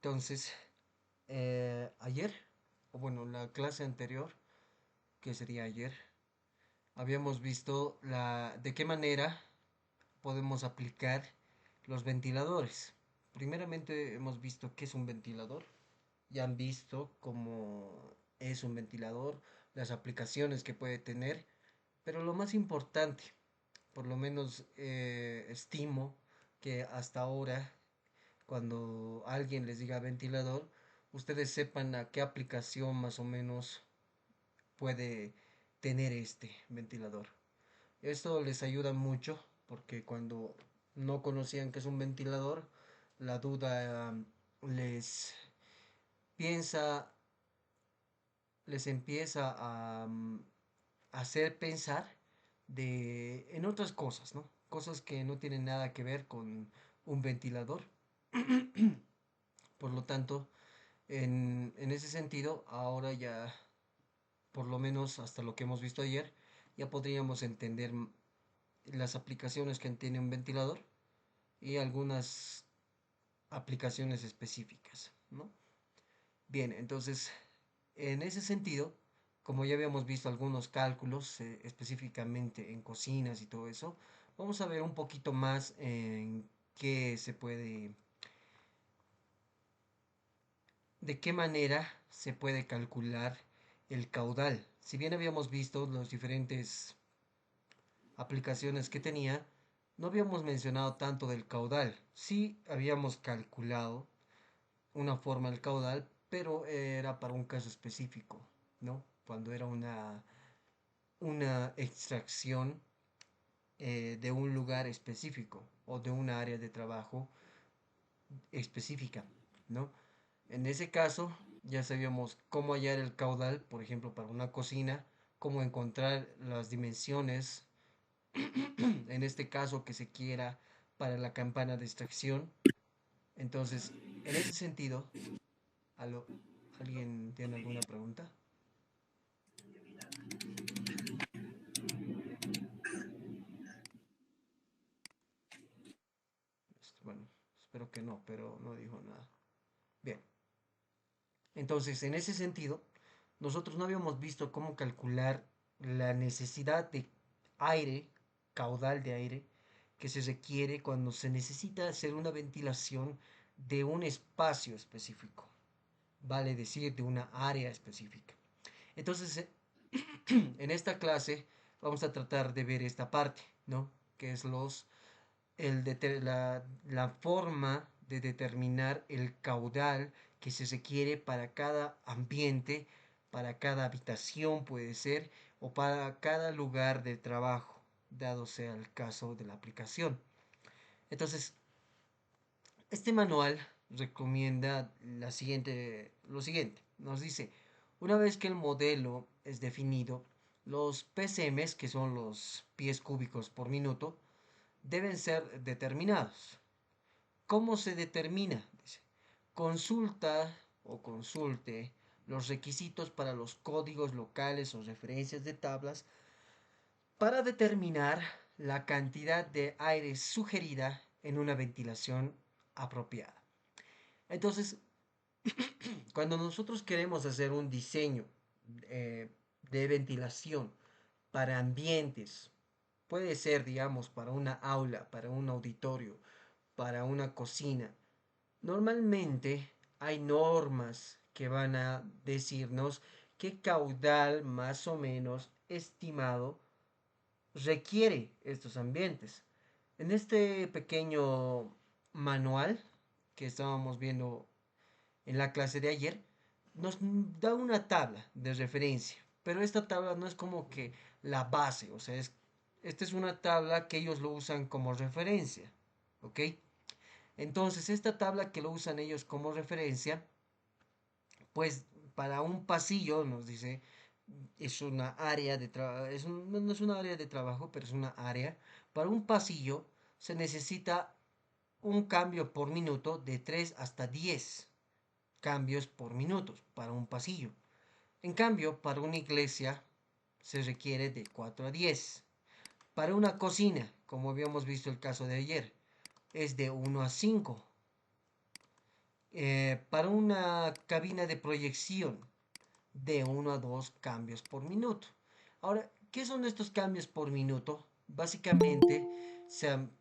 Entonces, ayer, o bueno, la clase anterior, que sería ayer, habíamos visto de qué manera podemos aplicar los ventiladores. Primeramente hemos visto qué es un ventilador, ya han visto cómo es un ventilador, las aplicaciones que puede tener, pero lo más importante, por lo menos estimo que hasta ahora cuando alguien les diga ventilador, ustedes sepan a qué aplicación más o menos puede tener este ventilador. Esto les ayuda mucho porque cuando no conocían qué es un ventilador, la duda les piensa, les empieza a hacer pensar en otras cosas, ¿no? Cosas que no tienen nada que ver con un ventilador. Por lo tanto, en ese sentido, ahora ya, por lo menos hasta lo que hemos visto ayer, ya podríamos entender las aplicaciones que tiene un ventilador y algunas aplicaciones específicas, ¿no? Bien, entonces, en ese sentido, como ya habíamos visto algunos cálculos específicamente en cocinas y todo eso, vamos a ver un poquito más en qué se puede, de qué manera se puede calcular el caudal. Si bien habíamos visto las diferentes aplicaciones que tenía, no habíamos mencionado tanto del caudal. Sí habíamos calculado una forma del caudal, pero era para un caso específico, ¿no? Cuando era una extracción de un lugar específico o de un área de trabajo específica, ¿no? En ese caso, ya sabíamos cómo hallar el caudal, por ejemplo, para una cocina, cómo encontrar las dimensiones, en este caso que se quiera para la campana de extracción. Entonces, en ese sentido, ¿aló? ¿Alguien tiene alguna pregunta? Bueno, espero que no, pero no dijo nada. Bien, entonces, en ese sentido, nosotros no habíamos visto cómo calcular la necesidad de aire, caudal de aire, que se requiere cuando se necesita hacer una ventilación de un espacio específico, vale decir, de una área específica. Entonces, en esta clase vamos a tratar de ver esta parte, ¿no? Que es la forma de determinar el caudal que se requiere para cada ambiente, para cada habitación puede ser, o para cada lugar de trabajo, dado sea el caso de la aplicación. Entonces, este manual recomienda lo siguiente. Nos dice, una vez que el modelo es definido, los PCMs, que son los pies cúbicos por minuto, deben ser determinados. ¿Cómo se determina? Dice, consulta o consulte los requisitos para los códigos locales o referencias de tablas para determinar la cantidad de aire sugerida en una ventilación apropiada. Entonces, cuando nosotros queremos hacer un diseño de ventilación para ambientes, puede ser, digamos, para una aula, para un auditorio, para una cocina, normalmente hay normas que van a decirnos qué caudal más o menos estimado requiere estos ambientes. En este pequeño manual que estábamos viendo en la clase de ayer, nos da una tabla de referencia, pero esta tabla no es como que la base, o sea, esta es una tabla que ellos lo usan como referencia, ¿ok? Entonces, esta tabla que lo usan ellos como referencia, pues para un pasillo, nos dice, es una área de trabajo, no es una área de trabajo, pero es una área. Para un pasillo se necesita un cambio por minuto de 3 hasta 10 cambios por minuto para un pasillo. En cambio, para una iglesia se requiere de 4 a 10. Para una cocina, como habíamos visto el caso de ayer, es de 1 a 5. para una cabina de proyección de 1 a 2 cambios por minuto. Ahora, ¿qué son estos cambios por minuto? Básicamente,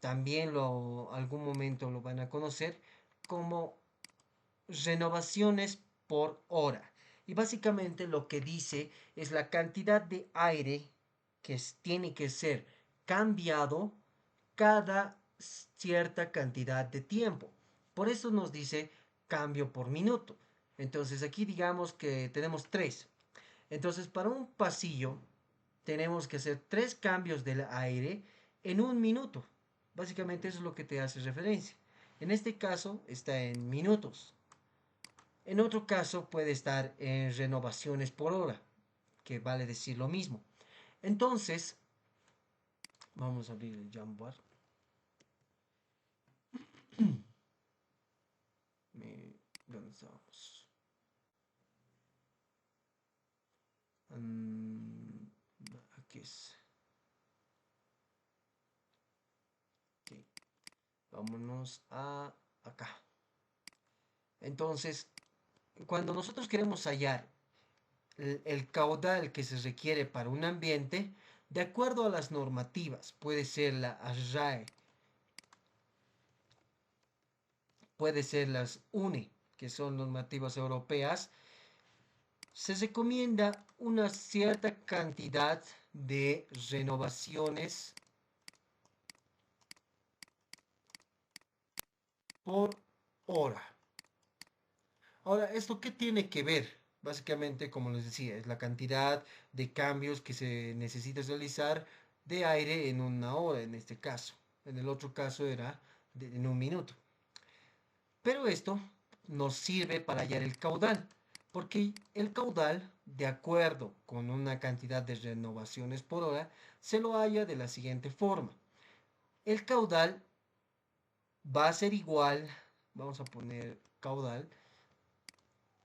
también algún momento lo van a conocer como renovaciones por hora. Y básicamente lo que dice es la cantidad de aire que tiene que ser cambiado cada cierta cantidad de tiempo. Por eso nos dice cambio por minuto. Entonces aquí digamos que tenemos tres. Entonces para un pasillo tenemos que hacer 3 cambios del aire en 1 minuto. Básicamente eso es lo que te hace referencia. En este caso está en minutos. En otro caso puede estar en renovaciones por hora, que vale decir lo mismo. Entonces, vamos a abrir el Jamboard. ¿Dónde estamos? Mm, aquí es. Okay. Vámonos a acá. Entonces, cuando nosotros queremos hallar el caudal que se requiere para un ambiente, de acuerdo a las normativas, puede ser la ASRAE, puede ser las UNE, que son normativas europeas, se recomienda una cierta cantidad de renovaciones por hora. Ahora, ¿esto qué tiene que ver? Básicamente, como les decía, es la cantidad de cambios que se necesita realizar de aire en 1 hora, en este caso. En el otro caso era en 1 minuto. Pero esto nos sirve para hallar el caudal, porque el caudal, de acuerdo con una cantidad de renovaciones por hora, se lo halla de la siguiente forma. El caudal va a ser igual, vamos a poner caudal,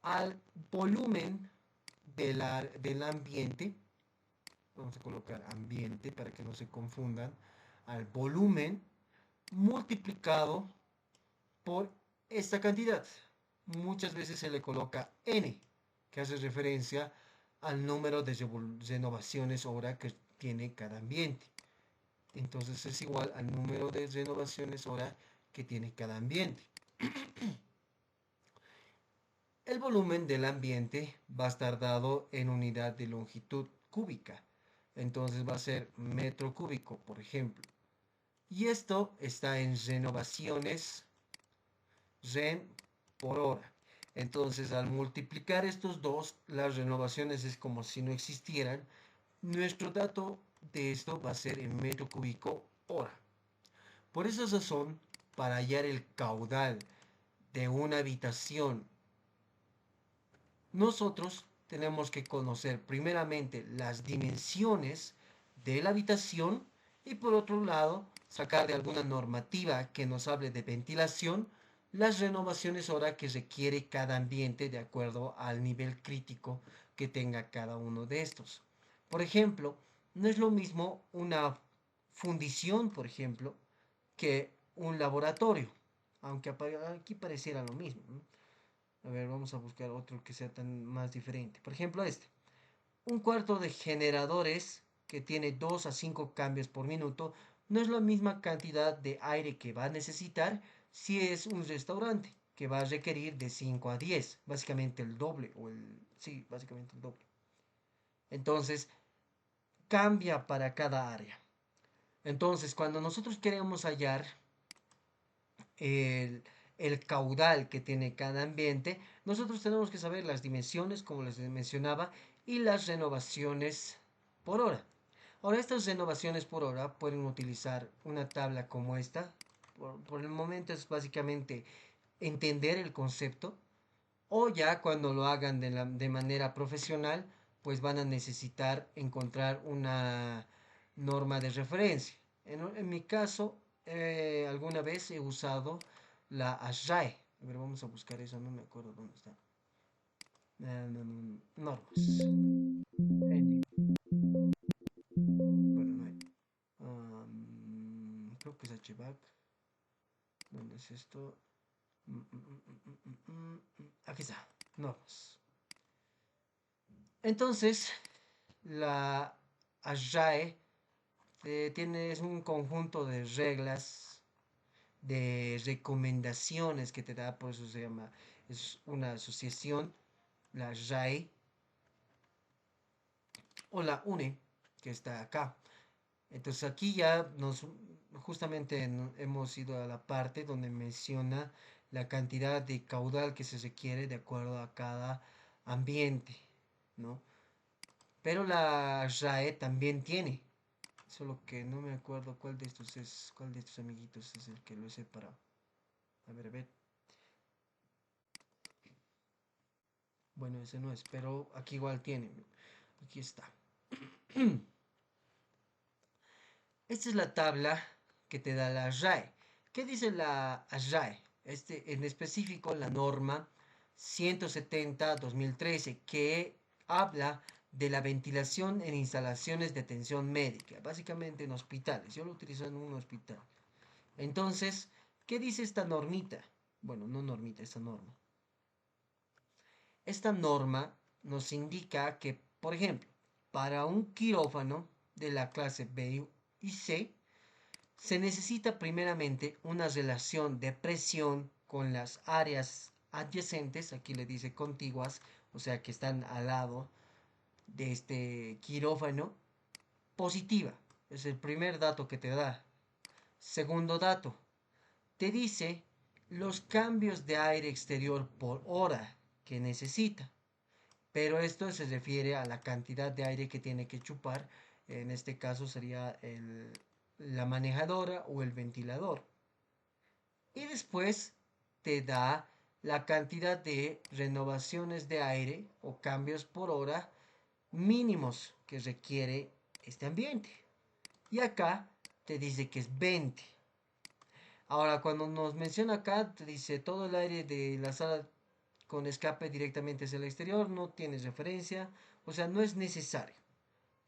al volumen del ambiente. Vamos a colocar ambiente para que no se confundan. Al volumen multiplicado por esta cantidad. Muchas veces se le coloca n, que hace referencia al número de renovaciones hora que tiene cada ambiente. Entonces es igual al número de renovaciones hora que tiene cada ambiente. El volumen del ambiente va a estar dado en unidad de longitud cúbica. Entonces va a ser metro cúbico, por ejemplo. Y esto está en renovaciones ren por hora. Entonces, al multiplicar estos dos, las renovaciones es como si no existieran. Nuestro dato de esto va a ser en metro cúbico hora. Por esa razón, para hallar el caudal de una habitación, nosotros tenemos que conocer primeramente las dimensiones de la habitación y por otro lado sacar de alguna normativa que nos hable de ventilación las renovaciones hora que requiere cada ambiente de acuerdo al nivel crítico que tenga cada uno de estos. Por ejemplo, no es lo mismo una fundición, por ejemplo, que un laboratorio, aunque aquí pareciera lo mismo, ¿no? A ver, vamos a buscar otro que sea más diferente. Por ejemplo, este. Un cuarto de generadores que tiene 2 a 5 cambios por minuto no es la misma cantidad de aire que va a necesitar si es un restaurante, que va a requerir de 5 a 10, básicamente el doble, sí, básicamente el doble. Entonces, cambia para cada área. Entonces, cuando nosotros queremos hallar el, el caudal que tiene cada ambiente, nosotros tenemos que saber las dimensiones, como les mencionaba, y las renovaciones por hora. Ahora, estas renovaciones por hora pueden utilizar una tabla como esta. Por el momento es básicamente entender el concepto, o ya cuando lo hagan de manera profesional, pues van a necesitar encontrar una norma de referencia. En mi caso, alguna vez he usado la ASRAE. A ver, vamos a buscar eso, no me acuerdo dónde está. Normas. Bueno, no hay. Creo que es HVAC. ¿Dónde es esto? Aquí está. Normas. Entonces, la ASHRAE es un conjunto de reglas, de recomendaciones que te da, por eso se llama, es una asociación, la RAE o la UNE, que está acá. Entonces aquí ya justamente hemos ido a la parte donde menciona la cantidad de caudal que se requiere de acuerdo a cada ambiente, ¿no? Pero la RAE también tiene, solo que no me acuerdo cuál de estos amiguitos es el que lo he separado. A ver, bueno, ese no es, pero aquí igual tiene, aquí está. Esta es la tabla que te da la RAE. ¿Qué dice la RAE? En específico, la norma 170-2013, que habla de la ventilación en instalaciones de atención médica, básicamente en hospitales. Yo lo utilizo en un hospital. Entonces, ¿qué dice esta normita? Bueno, no normita, esta norma. Esta norma nos indica que, por ejemplo, para un quirófano de la clase B y C, se necesita primeramente una relación de presión con las áreas adyacentes, aquí le dice contiguas, o sea que están al lado de este quirófano, positiva. Es el primer dato que te da. Segundo dato, te dice los cambios de aire exterior por hora que necesita. Pero esto se refiere a la cantidad de aire que tiene que chupar. En este caso sería la manejadora o el ventilador. Y después te da la cantidad de renovaciones de aire o cambios por hora mínimos que requiere este ambiente. Y acá te dice que es 20. Ahora, cuando nos menciona acá, te dice todo el aire de la sala con escape directamente hacia el exterior, no tienes referencia, o sea, no es necesario.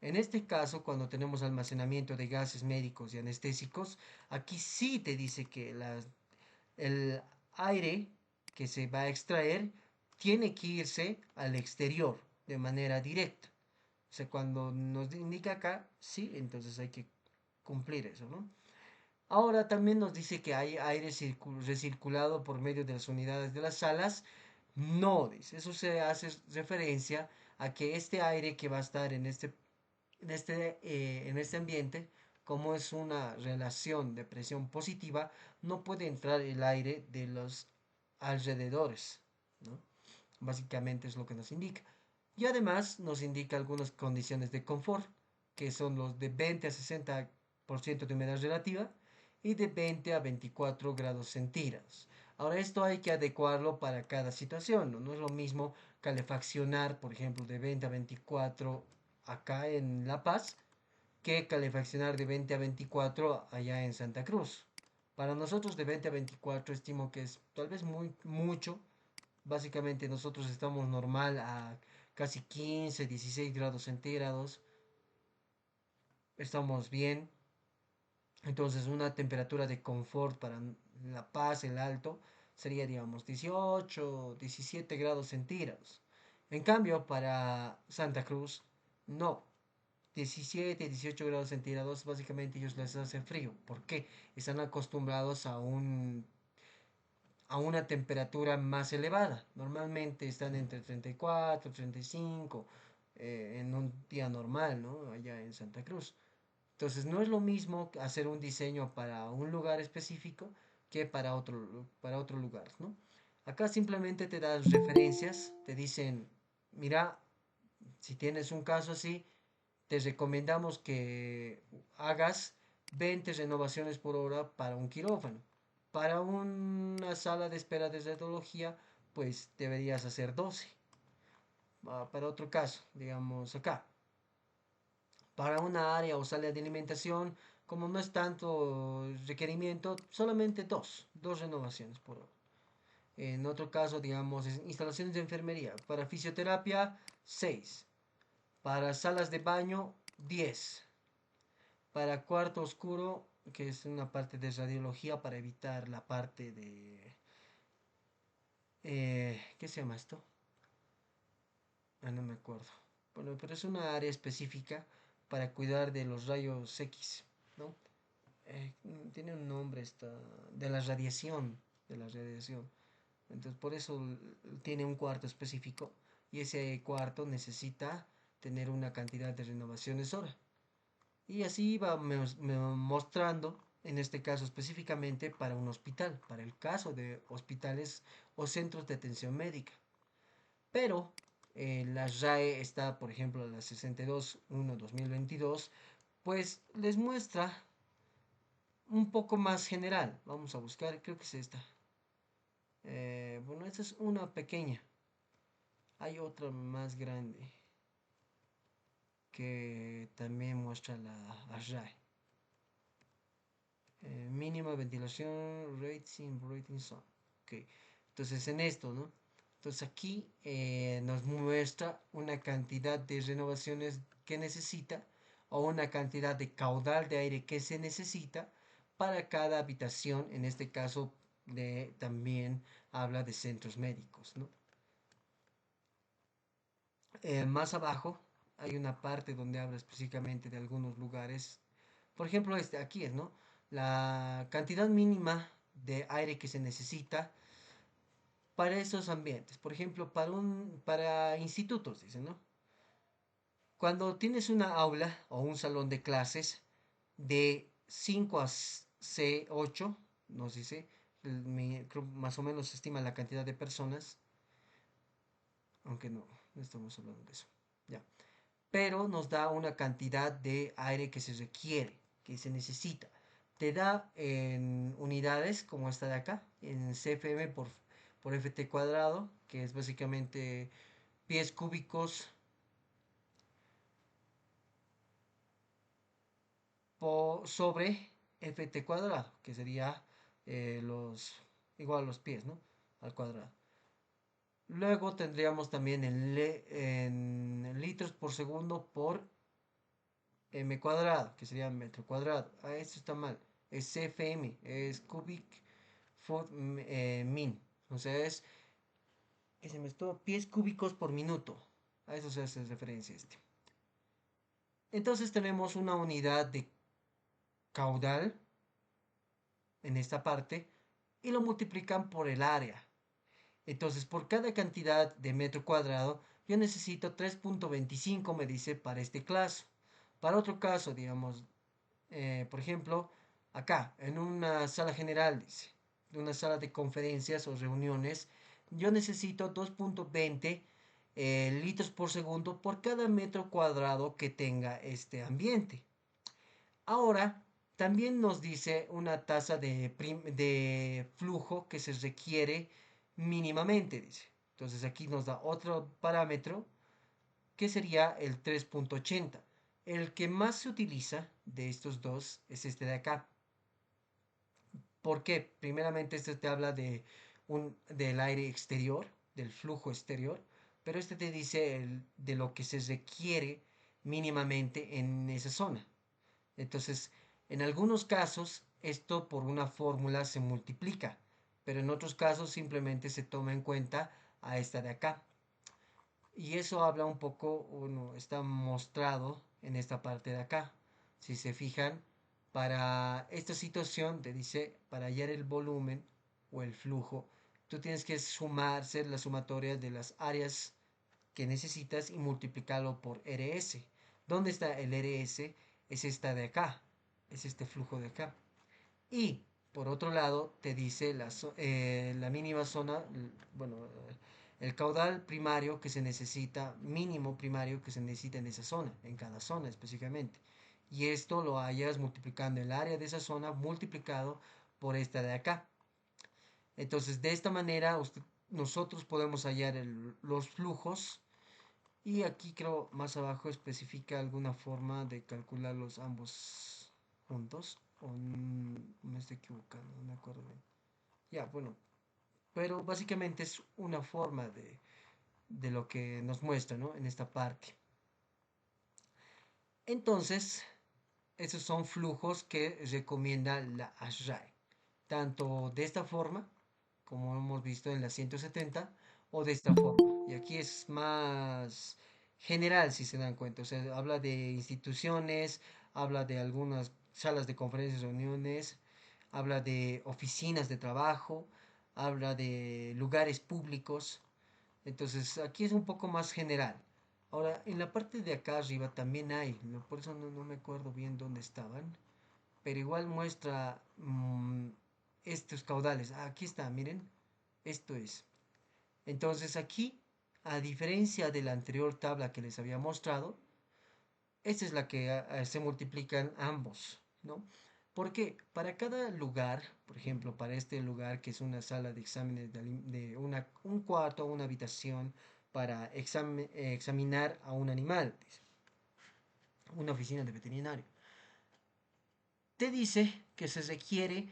En este caso, cuando tenemos almacenamiento de gases médicos y anestésicos, aquí sí te dice que el aire que se va a extraer tiene que irse al exterior de manera directa. O sea, cuando nos indica acá, sí, entonces hay que cumplir eso, ¿no? Ahora también nos dice que hay aire recirculado por medio de las unidades de las salas. No, dice, eso se hace referencia a que este aire que va a estar en este ambiente, como es una relación de presión positiva, no puede entrar el aire de los alrededores, ¿no? Básicamente es lo que nos indica. Y además nos indica algunas condiciones de confort, que son los de 20 a 60% de humedad relativa y de 20 a 24 grados centígrados. Ahora esto hay que adecuarlo para cada situación, ¿no? No es lo mismo calefaccionar, por ejemplo, de 20 a 24 acá en La Paz, que calefaccionar de 20 a 24 allá en Santa Cruz. Para nosotros de 20 a 24 estimo que es tal vez mucho. Básicamente nosotros estamos normal a casi 15, 16 grados centígrados. Estamos bien. Entonces una temperatura de confort para La Paz, el Alto, sería digamos 18, 17 grados centígrados. En cambio, para Santa Cruz, no. 17, 18 grados centígrados, básicamente ellos les hace frío. ¿Por qué? Están acostumbrados a una temperatura más elevada. Normalmente están entre 34, 35 en un día normal, ¿no? Allá en Santa Cruz. Entonces no es lo mismo hacer un diseño para un lugar específico que para otro lugar, ¿no? Acá simplemente te dan referencias, te dicen, mira, si tienes un caso así, te recomendamos que hagas 20 renovaciones por hora para un quirófano. Para una sala de espera de radiología, pues deberías hacer 12. Para otro caso, digamos acá. Para una área o sala de alimentación, como no es tanto requerimiento, solamente dos renovaciones por hora. En otro caso, digamos, instalaciones de enfermería. Para fisioterapia, 6. Para salas de baño, 10. Para cuarto oscuro, que es una parte de radiología para evitar la parte ¿Qué se llama esto? Ah, no me acuerdo. Bueno, pero es una área específica para cuidar de los rayos X, ¿no? Tiene un nombre esta, de la radiación. Entonces, por eso tiene un cuarto específico y ese cuarto necesita tener una cantidad de renovaciones hora. Y así va mostrando, en este caso específicamente para un hospital, para el caso de hospitales o centros de atención médica. Pero la RAE está, por ejemplo, la 62.1/2022, pues les muestra un poco más general. Vamos a buscar, creo que es esta. Bueno, esta es una pequeña. Hay otra más grande que también muestra la RAE. Mínima ventilación, rating zone. Ok, entonces en esto, ¿no? Entonces aquí nos muestra una cantidad de renovaciones que necesita o una cantidad de caudal de aire que se necesita para cada habitación. En este caso también habla de centros médicos, ¿no? Más abajo hay una parte donde habla específicamente de algunos lugares. Por ejemplo, este aquí es, ¿no? La cantidad mínima de aire que se necesita para esos ambientes. Por ejemplo, para institutos, dicen, ¿no? Cuando tienes una aula o un salón de clases de 5 a C8, nos dice, creo más o menos se estima la cantidad de personas, aunque no estamos hablando de eso. Ya. Pero nos da una cantidad de aire que se requiere, que se necesita. Te da en unidades como esta de acá, en CFM por FT cuadrado, que es básicamente pies cúbicos sobre FT cuadrado, que sería igual a los pies, ¿no? Al cuadrado. Luego tendríamos también en litros por segundo por m cuadrado, que sería metro cuadrado. Ah, esto está mal. Es CFM, es cubic foot min. O sea, se me estuvo pies cúbicos por minuto. A eso se hace referencia este. Entonces tenemos una unidad de caudal en esta parte y lo multiplican por el área. Entonces, por cada cantidad de metro cuadrado, yo necesito 3.25, me dice, para este caso. Para otro caso, digamos, por ejemplo, acá, en una sala general, dice, una sala de conferencias o reuniones, yo necesito 2.20 litros por segundo por cada metro cuadrado que tenga este ambiente. Ahora, también nos dice una tasa de flujo que se requiere mínimamente, dice. Entonces aquí nos da otro parámetro que sería el 3.80. El que más se utiliza de estos dos es este de acá. ¿Por qué? Primeramente este te habla del aire exterior, del flujo exterior, pero este te dice de lo que se requiere mínimamente en esa zona. Entonces, en algunos casos, esto por una fórmula se multiplica, pero en otros casos simplemente se toma en cuenta a esta de acá. Y eso habla un poco, bueno, está mostrado en esta parte de acá. Si se fijan, para esta situación te dice, para hallar el volumen o el flujo, tú tienes que hacer la sumatoria de las áreas que necesitas y multiplicarlo por RS. ¿Dónde está el RS? Es esta de acá, es este flujo de acá. Y por otro lado te dice la mínima zona, bueno, el caudal primario que se necesita, mínimo primario que se necesita en esa zona, en cada zona específicamente. Y esto lo hayas multiplicando el área de esa zona multiplicado por esta de acá. Entonces de esta manera nosotros podemos hallar los flujos y aquí creo más abajo especifica alguna forma de calcularlos ambos juntos. O me estoy equivocando, no me acuerdo bien. Ya, bueno. Pero básicamente es una forma de lo que nos muestra, ¿no? En esta parte. Entonces, esos son flujos que recomienda la ASRAE. Tanto de esta forma como hemos visto en la 170, o de esta forma. Y aquí es más general, si se dan cuenta. O sea, habla de instituciones, habla de algunas salas de conferencias, reuniones, habla de oficinas de trabajo, habla de lugares públicos. Entonces, aquí es un poco más general. Ahora, en la parte de acá arriba también hay, por eso no me acuerdo bien dónde estaban, pero igual muestra estos caudales. Ah, aquí está, miren, esto es. Entonces aquí, a diferencia de la anterior tabla que les había mostrado, esta es la que se multiplican ambos, ¿no? Porque para cada lugar, por ejemplo, para este lugar que es una sala de exámenes de un cuarto o una habitación para examinar a un animal, dice, una oficina de veterinario, te dice que se requiere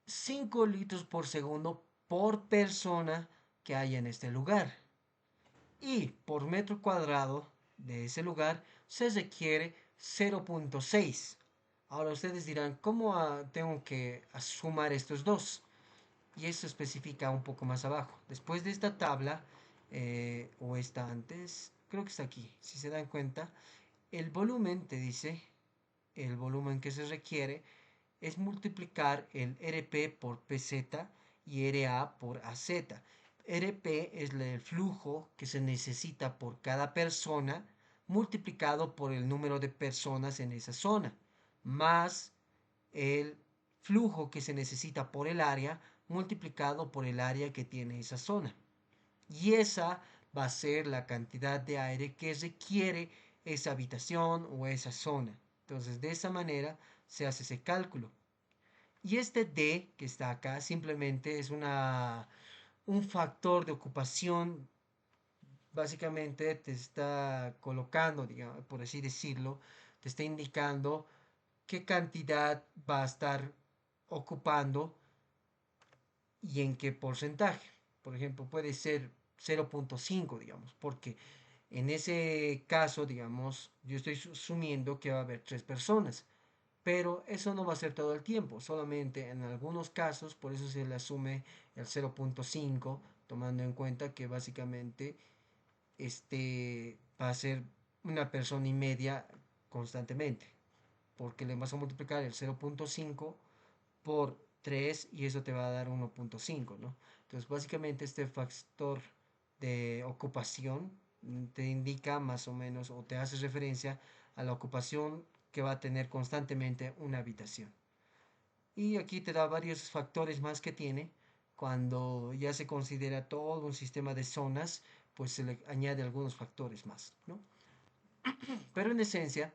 5 litros por segundo por persona que haya en este lugar. Y por metro cuadrado de ese lugar se requiere 0.6. Ahora ustedes dirán, ¿cómo tengo que sumar estos dos? Y eso especifica un poco más abajo. Después de esta tabla, o está antes, creo que está aquí, si se dan cuenta, el volumen te dice, el volumen que se requiere es multiplicar el RP por PZ y RA por AZ. RP es el flujo que se necesita por cada persona multiplicado por el número de personas en esa zona, más el flujo que se necesita por el área multiplicado por el área que tiene esa zona. Y esa va a ser la cantidad de aire que requiere esa habitación o esa zona. Entonces, de esa manera se hace ese cálculo. Y este D que está acá simplemente es un factor de ocupación. Básicamente te está colocando, digamos, por así decirlo, te está indicando qué cantidad va a estar ocupando y en qué porcentaje. Por ejemplo, puede ser 0.5, digamos, porque en ese caso, digamos, yo estoy asumiendo que va a haber 3 personas. Pero eso no va a ser todo el tiempo, solamente en algunos casos, por eso se le asume el 0.5, tomando en cuenta que básicamente este va a ser una persona y media constantemente, porque le vas a multiplicar el 0.5 por 3 y eso te va a dar 1.5, ¿no? Entonces básicamente este factor de ocupación te indica más o menos o te hace referencia a la ocupación que va a tener constantemente una habitación. Y aquí te da varios factores más que tiene. Cuando ya se considera todo un sistema de zonas, pues se le añade algunos factores más, ¿no? Pero en esencia,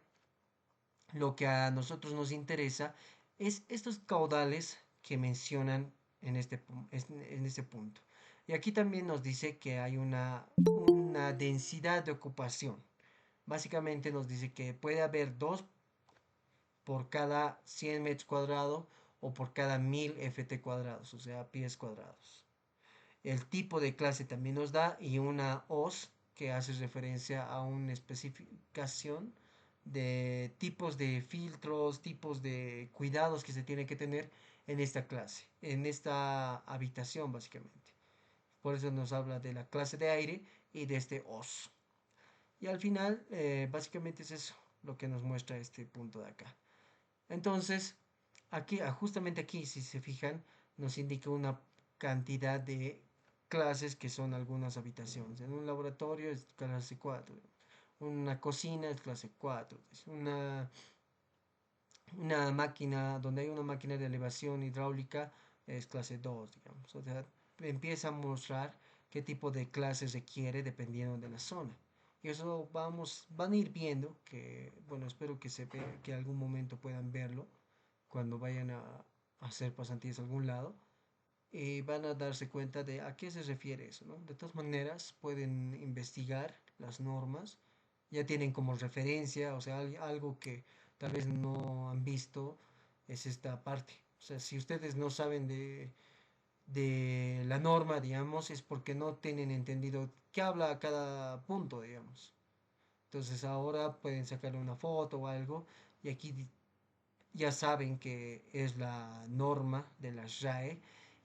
lo que a nosotros nos interesa es estos caudales que mencionan en este punto. Y aquí también nos dice que hay una densidad de ocupación. Básicamente nos dice que puede haber dos por cada 100 metros cuadrados o por cada 1000 ft cuadrados, o sea, pies cuadrados. El tipo de clase también nos da y una OS que hace referencia a una especificación de tipos de filtros, tipos de cuidados que se tiene que tener en esta clase, en esta habitación básicamente. Por eso nos habla de la clase de aire y de este OS. Y al final, básicamente es eso lo que nos muestra este punto de acá. Entonces, aquí, justamente aquí, si se fijan, nos indica una cantidad de clases que son algunas habitaciones. En un laboratorio es clase 4, una cocina es clase 4, es una máquina, donde hay una máquina de elevación hidráulica es clase 2, digamos. O sea, empieza a mostrar qué tipo de clases requiere dependiendo de la zona. Y eso van a ir viendo, que, bueno, espero que se vea, que algún momento puedan verlo cuando vayan a hacer pasantías a algún lado, y van a darse cuenta de a qué se refiere eso, ¿no? De todas maneras, pueden investigar las normas, ya tienen como referencia, o sea, algo que tal vez no han visto es esta parte. O sea, si ustedes no saben de la norma, digamos, es porque no tienen entendido qué habla cada punto, digamos. Entonces ahora pueden sacarle una foto o algo y aquí ya saben que es la norma de la RAE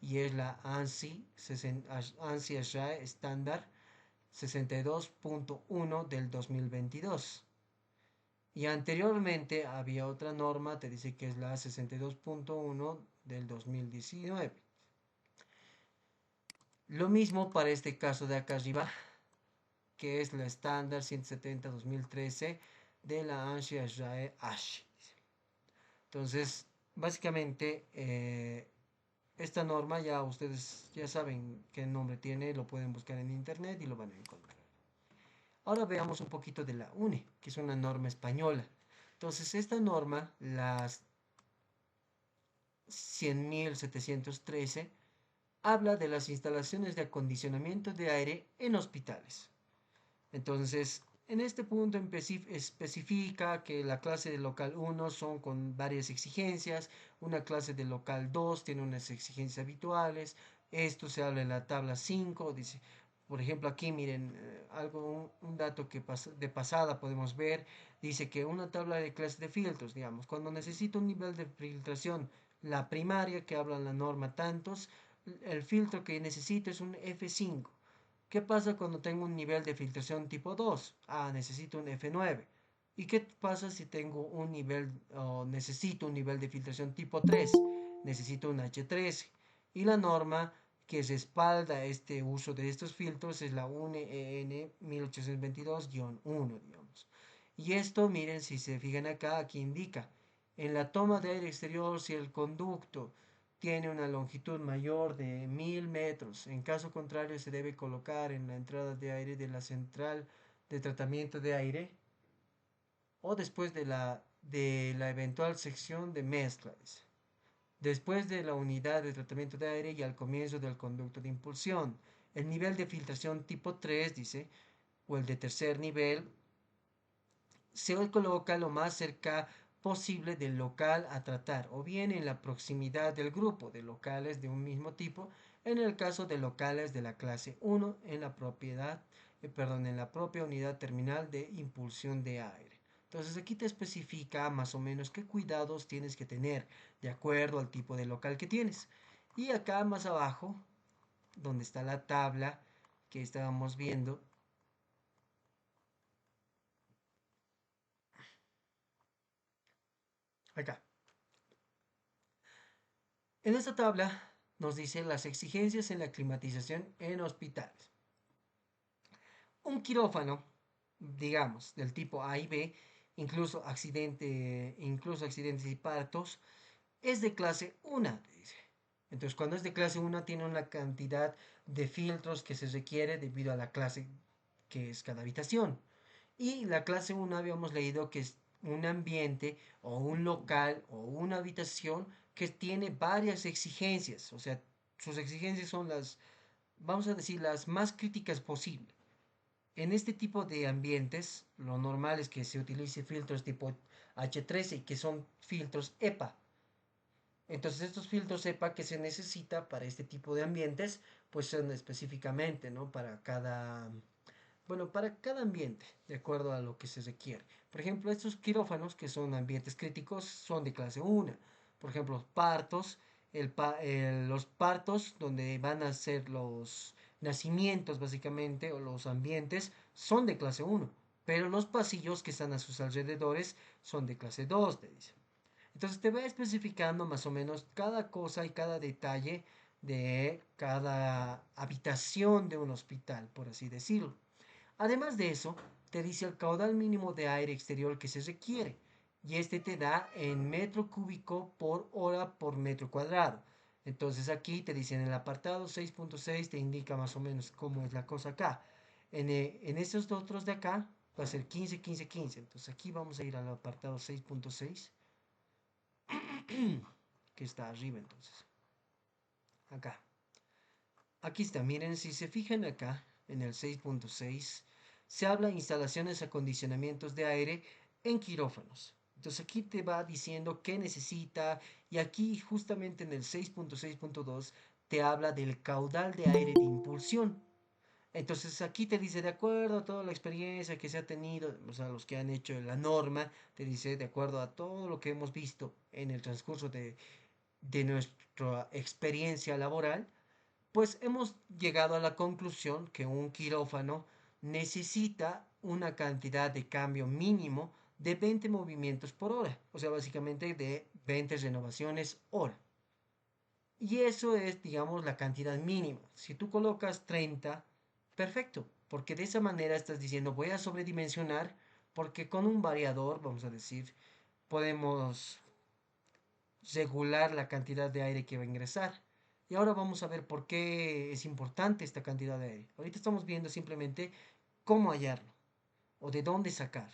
y es la ANSI SHAE estándar 62.1 del 2022. Y anteriormente había otra norma, te dice que es la 62.1 del 2019. Lo mismo para este caso de acá arriba, que es la estándar 170-2013 de la ANSI SHAE ASH. Entonces, básicamente, esta norma ya ustedes ya saben qué nombre tiene, lo pueden buscar en internet y lo van a encontrar. Ahora veamos un poquito de la UNE, que es una norma española. Entonces, esta norma, las 100.713, habla de las instalaciones de acondicionamiento de aire en hospitales. Entonces, en este punto especifica que la clase de local 1 son con varias exigencias, una clase de local 2 tiene unas exigencias habituales, esto se habla en la tabla 5, dice, por ejemplo aquí miren, un dato que de pasada podemos ver, dice que una tabla de clases de filtros, digamos, cuando necesito un nivel de filtración, la primaria que habla en la norma tantos, el filtro que necesito es un F5. ¿Qué pasa cuando tengo un nivel de filtración tipo 2? Ah, necesito un F9. ¿Y qué pasa si tengo un nivel o necesito un nivel de filtración tipo 3? Necesito un H13. Y la norma que respalda este uso de estos filtros es la UNE EN 1822-1, digamos. Y esto, miren, si se fijan acá, aquí indica, en la toma de aire exterior, si el conducto tiene una longitud mayor de 1000 metros. En caso contrario, se debe colocar en la entrada de aire de la central de tratamiento de aire o después de la eventual sección de mezclas, después de la unidad de tratamiento de aire y al comienzo del conducto de impulsión. El nivel de filtración tipo 3, dice, o el de tercer nivel, se coloca lo más cerca posible del local a tratar o bien en la proximidad del grupo de locales de un mismo tipo en el caso de locales de la clase 1 en la en la propia unidad terminal de impulsión de aire. Entonces aquí te especifica más o menos qué cuidados tienes que tener de acuerdo al tipo de local que tienes. Y acá más abajo, donde está la tabla que estábamos viendo, acá. En esta tabla nos dice las exigencias en la climatización en hospitales. Un quirófano, digamos, del tipo A y B, incluso accidentes y partos, es de clase 1, dice. Entonces, cuando es de clase 1 tiene una cantidad de filtros que se requiere debido a la clase que es cada habitación. Y la clase 1 habíamos leído que es un ambiente o un local o una habitación que tiene varias exigencias. O sea, sus exigencias son vamos a decir, las más críticas posible. En este tipo de ambientes, lo normal es que se utilice filtros tipo H13, que son filtros EPA. Entonces estos filtros EPA que se necesita para este tipo de ambientes, pues son específicamente, ¿no? Para cada ambiente, de acuerdo a lo que se requiere. Por ejemplo, estos quirófanos, que son ambientes críticos, son de clase 1. Por ejemplo, los partos, los partos donde van a ser los nacimientos, básicamente, o los ambientes, son de clase 1. Pero los pasillos que están a sus alrededores son de clase 2, te dice. Entonces te va especificando más o menos cada cosa y cada detalle de cada habitación de un hospital, por así decirlo. Además de eso, te dice el caudal mínimo de aire exterior que se requiere, y este te da en metro cúbico por hora por metro cuadrado. Entonces aquí te dice en el apartado 6.6 te indica más o menos cómo es la cosa acá. En estos otros de acá va a ser 15, 15, 15. Entonces aquí vamos a ir al apartado 6.6 que está arriba entonces. Acá. Aquí está, miren, si se fijan acá en el 6.6 se habla de instalaciones, acondicionamientos de aire en quirófanos. Entonces aquí te va diciendo qué necesita y aquí justamente en el 6.6.2 te habla del caudal de aire de impulsión. Entonces aquí te dice, de acuerdo a toda la experiencia que se ha tenido, o sea, los que han hecho la norma, te dice, de acuerdo a todo lo que hemos visto en el transcurso de nuestra experiencia laboral, pues hemos llegado a la conclusión que un quirófano necesita una cantidad de cambio mínimo de 20 movimientos por hora, o sea, básicamente de 20 renovaciones hora. Y eso es, digamos, la cantidad mínima. Si tú colocas 30, perfecto, porque de esa manera estás diciendo voy a sobredimensionar, porque con un variador, vamos a decir, podemos regular la cantidad de aire que va a ingresar. Y ahora vamos a ver por qué es importante esta cantidad de aire. Ahorita estamos viendo simplemente cómo hallarlo o de dónde sacar.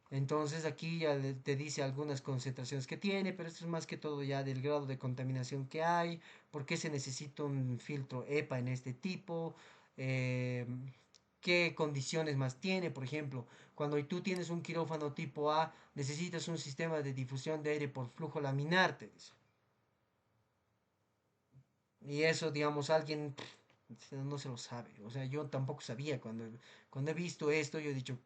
Entonces aquí ya te dice algunas concentraciones que tiene, pero esto es más que todo ya del grado de contaminación que hay, por qué se necesita un filtro EPA en este tipo, eh, qué condiciones más tiene, por ejemplo, cuando tú tienes un quirófano tipo A, necesitas un sistema de difusión de aire por flujo laminar, te dice. Y eso, digamos, alguien no se lo sabe. O sea, yo tampoco sabía. Cuando he visto esto, yo he dicho,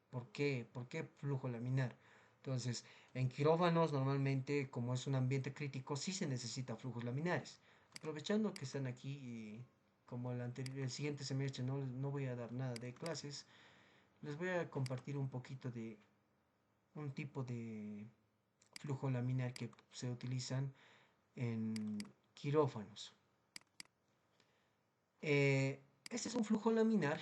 ¿por qué? ¿Por qué flujo laminar? Entonces, en quirófanos, normalmente, como es un ambiente crítico, sí se necesita flujos laminares. Aprovechando que están aquí y como el siguiente semestre no voy a dar nada de clases, les voy a compartir un poquito de un tipo de flujo laminar que se utilizan en quirófanos. Este es un flujo laminar,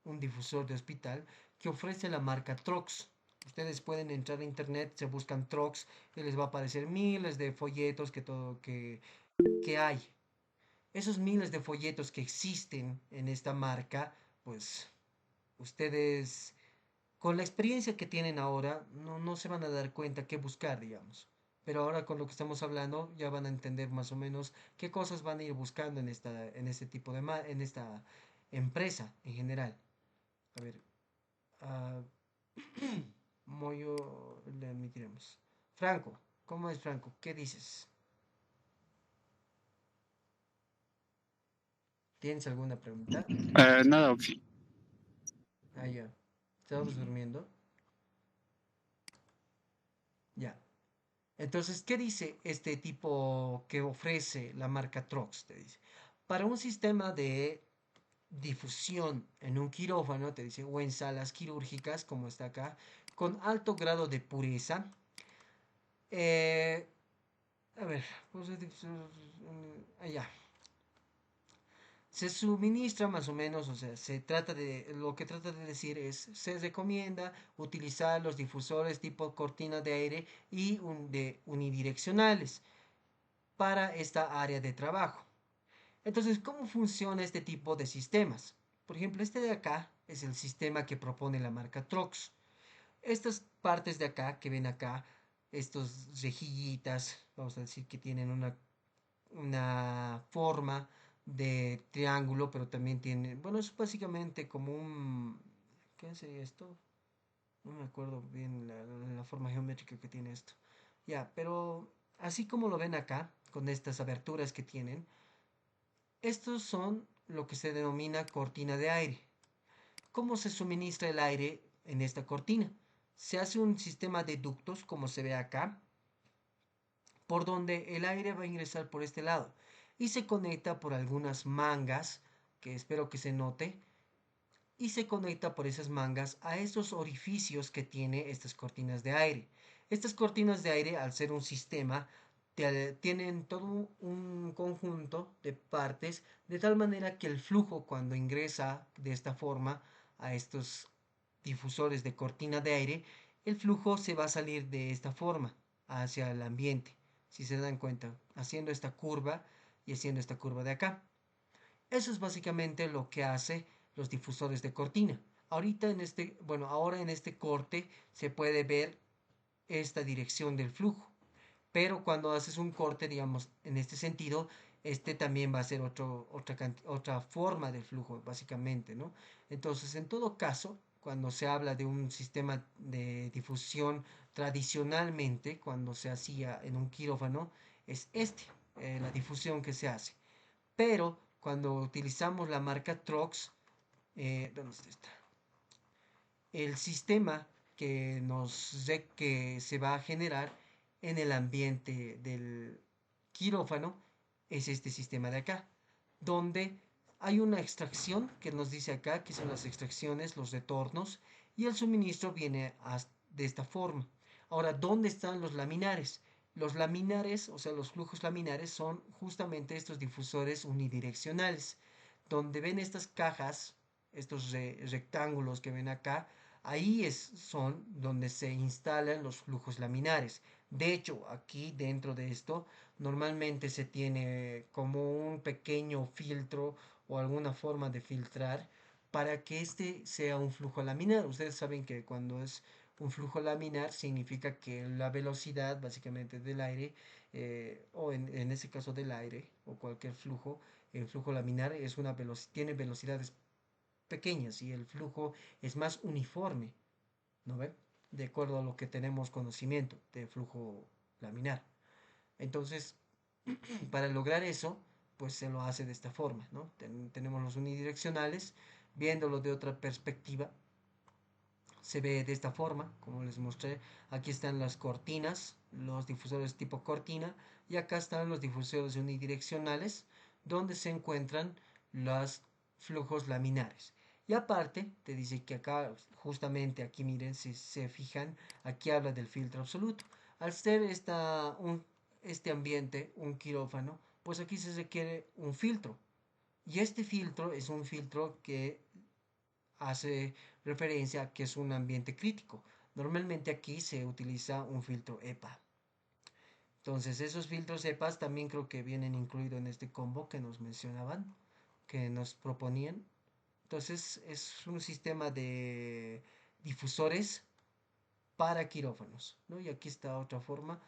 un difusor de hospital que ofrece la marca Trox. Ustedes pueden entrar a internet, se buscan Trox y les va a aparecer miles de folletos que hay. Esos miles de folletos que existen en esta marca, pues ustedes con la experiencia que tienen ahora no se van a dar cuenta qué buscar, digamos. Pero ahora con lo que estamos hablando ya van a entender más o menos qué cosas van a ir buscando en este tipo en esta empresa en general. A ver, ah, Moyo, le admitiremos. Franco, ¿cómo es Franco? ¿Qué dices? ¿Tienes alguna pregunta? Nada, ok. Ah, ya. ¿Estabas durmiendo? Ya. Entonces, ¿qué dice este tipo que ofrece la marca Trox? Te dice, para un sistema de difusión en un quirófano, te dice, o en salas quirúrgicas, como está acá, con alto grado de pureza. eh, a ver, pues, allá. Se suministra más o menos, o sea, lo que trata de decir es, se recomienda utilizar los difusores tipo cortina de aire y de unidireccionales para esta área de trabajo. Entonces, ¿cómo funciona este tipo de sistemas? Por ejemplo, este de acá es el sistema que propone la marca Trox. Estas partes de acá que ven acá, estos rejillitas, vamos a decir que tienen una forma de triángulo, pero también tiene, bueno, es básicamente como un, ¿qué sería esto? No me acuerdo bien la forma geométrica que tiene esto. Ya, pero así como lo ven acá, con estas aberturas que tienen, estos son lo que se denomina cortina de aire. ¿Cómo se suministra el aire en esta cortina? Se hace un sistema de ductos, como se ve acá, por donde el aire va a ingresar por este lado y se conecta por algunas mangas, que espero que se note, y se conecta por esas mangas a estos orificios que tiene estas cortinas de aire. Estas cortinas de aire, al ser un sistema, tienen todo un conjunto de partes, de tal manera que el flujo cuando ingresa de esta forma a estos difusores de cortina de aire, el flujo se va a salir de esta forma hacia el ambiente, si se dan cuenta, haciendo esta curva y haciendo esta curva de acá. Eso es básicamente lo que hace los difusores de cortina. Ahora en este corte se puede ver esta dirección del flujo. Pero cuando haces un corte, digamos, en este sentido, este también va a ser otra forma de flujo, básicamente, ¿no? Entonces, en todo caso, cuando se habla de un sistema de difusión tradicionalmente, cuando se hacía en un quirófano, es la difusión que se hace. Pero cuando utilizamos la marca Trox, ¿dónde está esta? El sistema que se va a generar en el ambiente quirófano es este sistema de acá, donde hay una extracción que nos dice acá, que son las extracciones, los retornos, y el suministro viene de esta forma. Ahora, ¿dónde están los laminares? Los laminares, o sea, los flujos laminares son justamente estos difusores unidireccionales, donde ven estas cajas, estos rectángulos que ven acá, ahí son donde se instalan los flujos laminares. De hecho, aquí dentro de esto, normalmente se tiene como un pequeño filtro o alguna forma de filtrar para que este sea un flujo laminar. Ustedes saben que cuando es un flujo laminar significa que la velocidad básicamente del aire, o en ese caso del aire o cualquier flujo, el flujo laminar es tiene velocidades pequeñas y el flujo es más uniforme, ¿no ven? De acuerdo a lo que tenemos conocimiento de flujo laminar. Entonces, para lograr eso, pues se lo hace de esta forma, ¿no? Tenemos los unidireccionales, viéndolo de otra perspectiva, se ve de esta forma, como les mostré. Aquí están las cortinas, los difusores tipo cortina, y acá están los difusores unidireccionales, donde se encuentran los flujos laminares. Y aparte, te dice que acá, justamente aquí miren, si se fijan, aquí habla del filtro absoluto. Al ser este ambiente un quirófano, pues aquí se requiere un filtro. Y este filtro es un filtro que hace referencia a que es un ambiente crítico. Normalmente aquí se utiliza un filtro EPA. Entonces esos filtros EPA también creo que vienen incluidos en este combo que nos mencionaban, que nos proponían. Entonces es un sistema de difusores para quirófanos, ¿no? Y aquí está otra forma.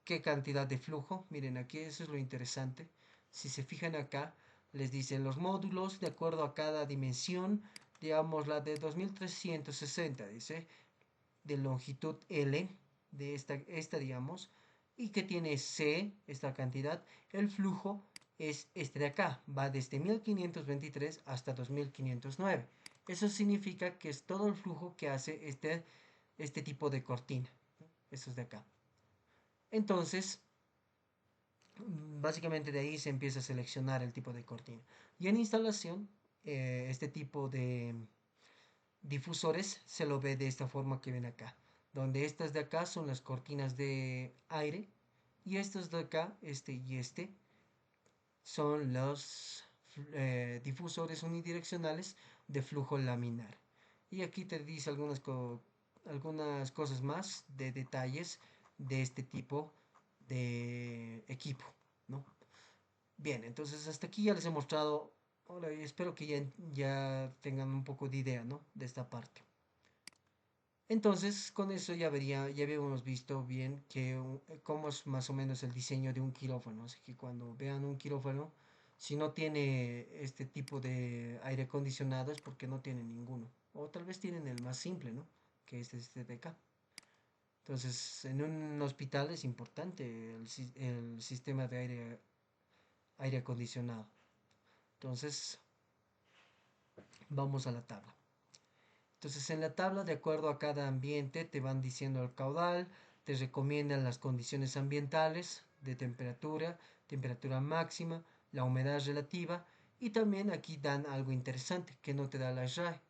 ¿Qué cantidad de flujo? Miren, aquí eso es lo interesante. Si se fijan acá, les dicen los módulos de acuerdo a cada dimensión. Digamos la de 2360, dice, de longitud L, de esta digamos, y que tiene C, esta cantidad. El flujo es este de acá, va desde 1523 hasta 2509. Eso significa que es todo el flujo que hace este tipo de cortina. Eso es de acá. Entonces, básicamente de ahí se empieza a seleccionar el tipo de cortina. Y en instalación, este tipo de difusores se lo ve de esta forma que ven acá, donde estas de acá son las cortinas de aire y estas de acá, este y este, son los difusores unidireccionales de flujo laminar. Y aquí te dice algunas cosas más de detalles de este tipo de equipo, ¿no? Bien, entonces hasta aquí ya les he mostrado, ahora espero que ya tengan un poco de idea, ¿no? De esta parte. Entonces, con eso ya habíamos visto bien cómo es más o menos el diseño de un quirófano. Así que cuando vean un quirófano, si no tiene este tipo de aire acondicionado es porque no tiene ninguno. O tal vez tienen el más simple, ¿no? Que es este de acá. Entonces, en un hospital es importante el sistema de aire acondicionado. Entonces, vamos a la tabla. Entonces en la tabla, de acuerdo a cada ambiente, te van diciendo el caudal, te recomiendan las condiciones ambientales de temperatura, temperatura máxima, la humedad relativa y también aquí dan algo interesante que no te da la RAE.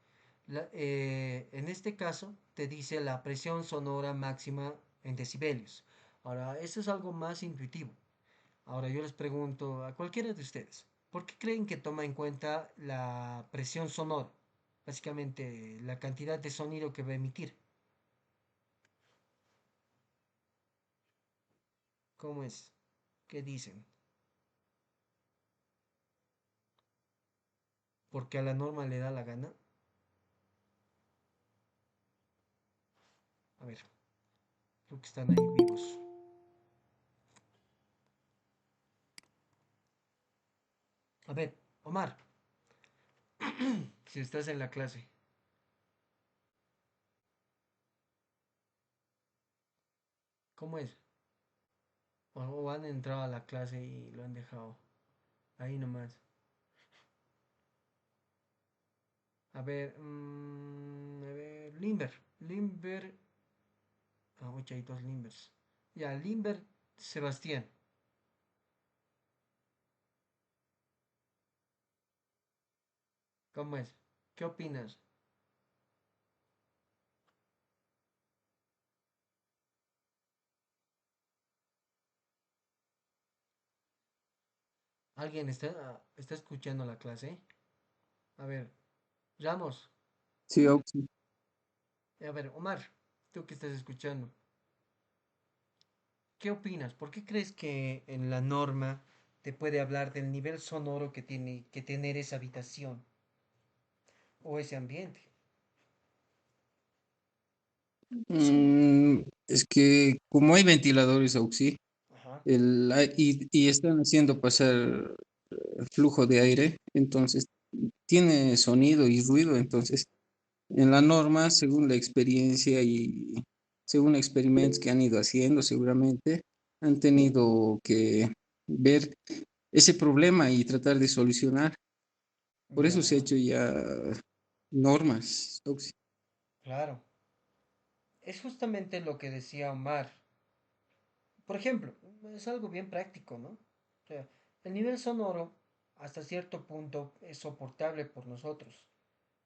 En este caso te dice la presión sonora máxima en decibelios. Ahora, eso es algo más intuitivo. Ahora yo les pregunto a cualquiera de ustedes, ¿por qué creen que toma en cuenta la presión sonora? Básicamente la cantidad de sonido que va a emitir. ¿Cómo es? ¿Qué dicen? ¿Porque a la norma le da la gana? A ver, creo que están ahí vivos. A ver, Omar, si estás en la clase, ¿cómo es? O han entrado a la clase y lo han dejado ahí nomás. A ver, Limber. Limber. Ah, oye, hay dos Limbers. Ya, Limber Sebastián. ¿Cómo es? ¿Qué opinas? ¿Alguien está escuchando la clase? A ver, Ramos. Sí, Auxi. A ver, Omar, tú que estás escuchando. ¿Qué opinas? ¿Por qué crees que en la norma te puede hablar del nivel sonoro que tiene que tener esa habitación o ese ambiente? Es que como hay ventiladores Auxi, Ajá, y están haciendo pasar flujo de aire, entonces tiene sonido y ruido, entonces en la norma, según la experiencia y según experimentos que han ido haciendo, seguramente han tenido que ver ese problema y tratar de solucionar. Por eso se ha ya, hecho ya normas, Auxi. claro. Es justamente lo que decía Omar. Por ejemplo, es algo bien práctico, ¿no? O sea, el nivel sonoro hasta cierto punto es soportable por nosotros.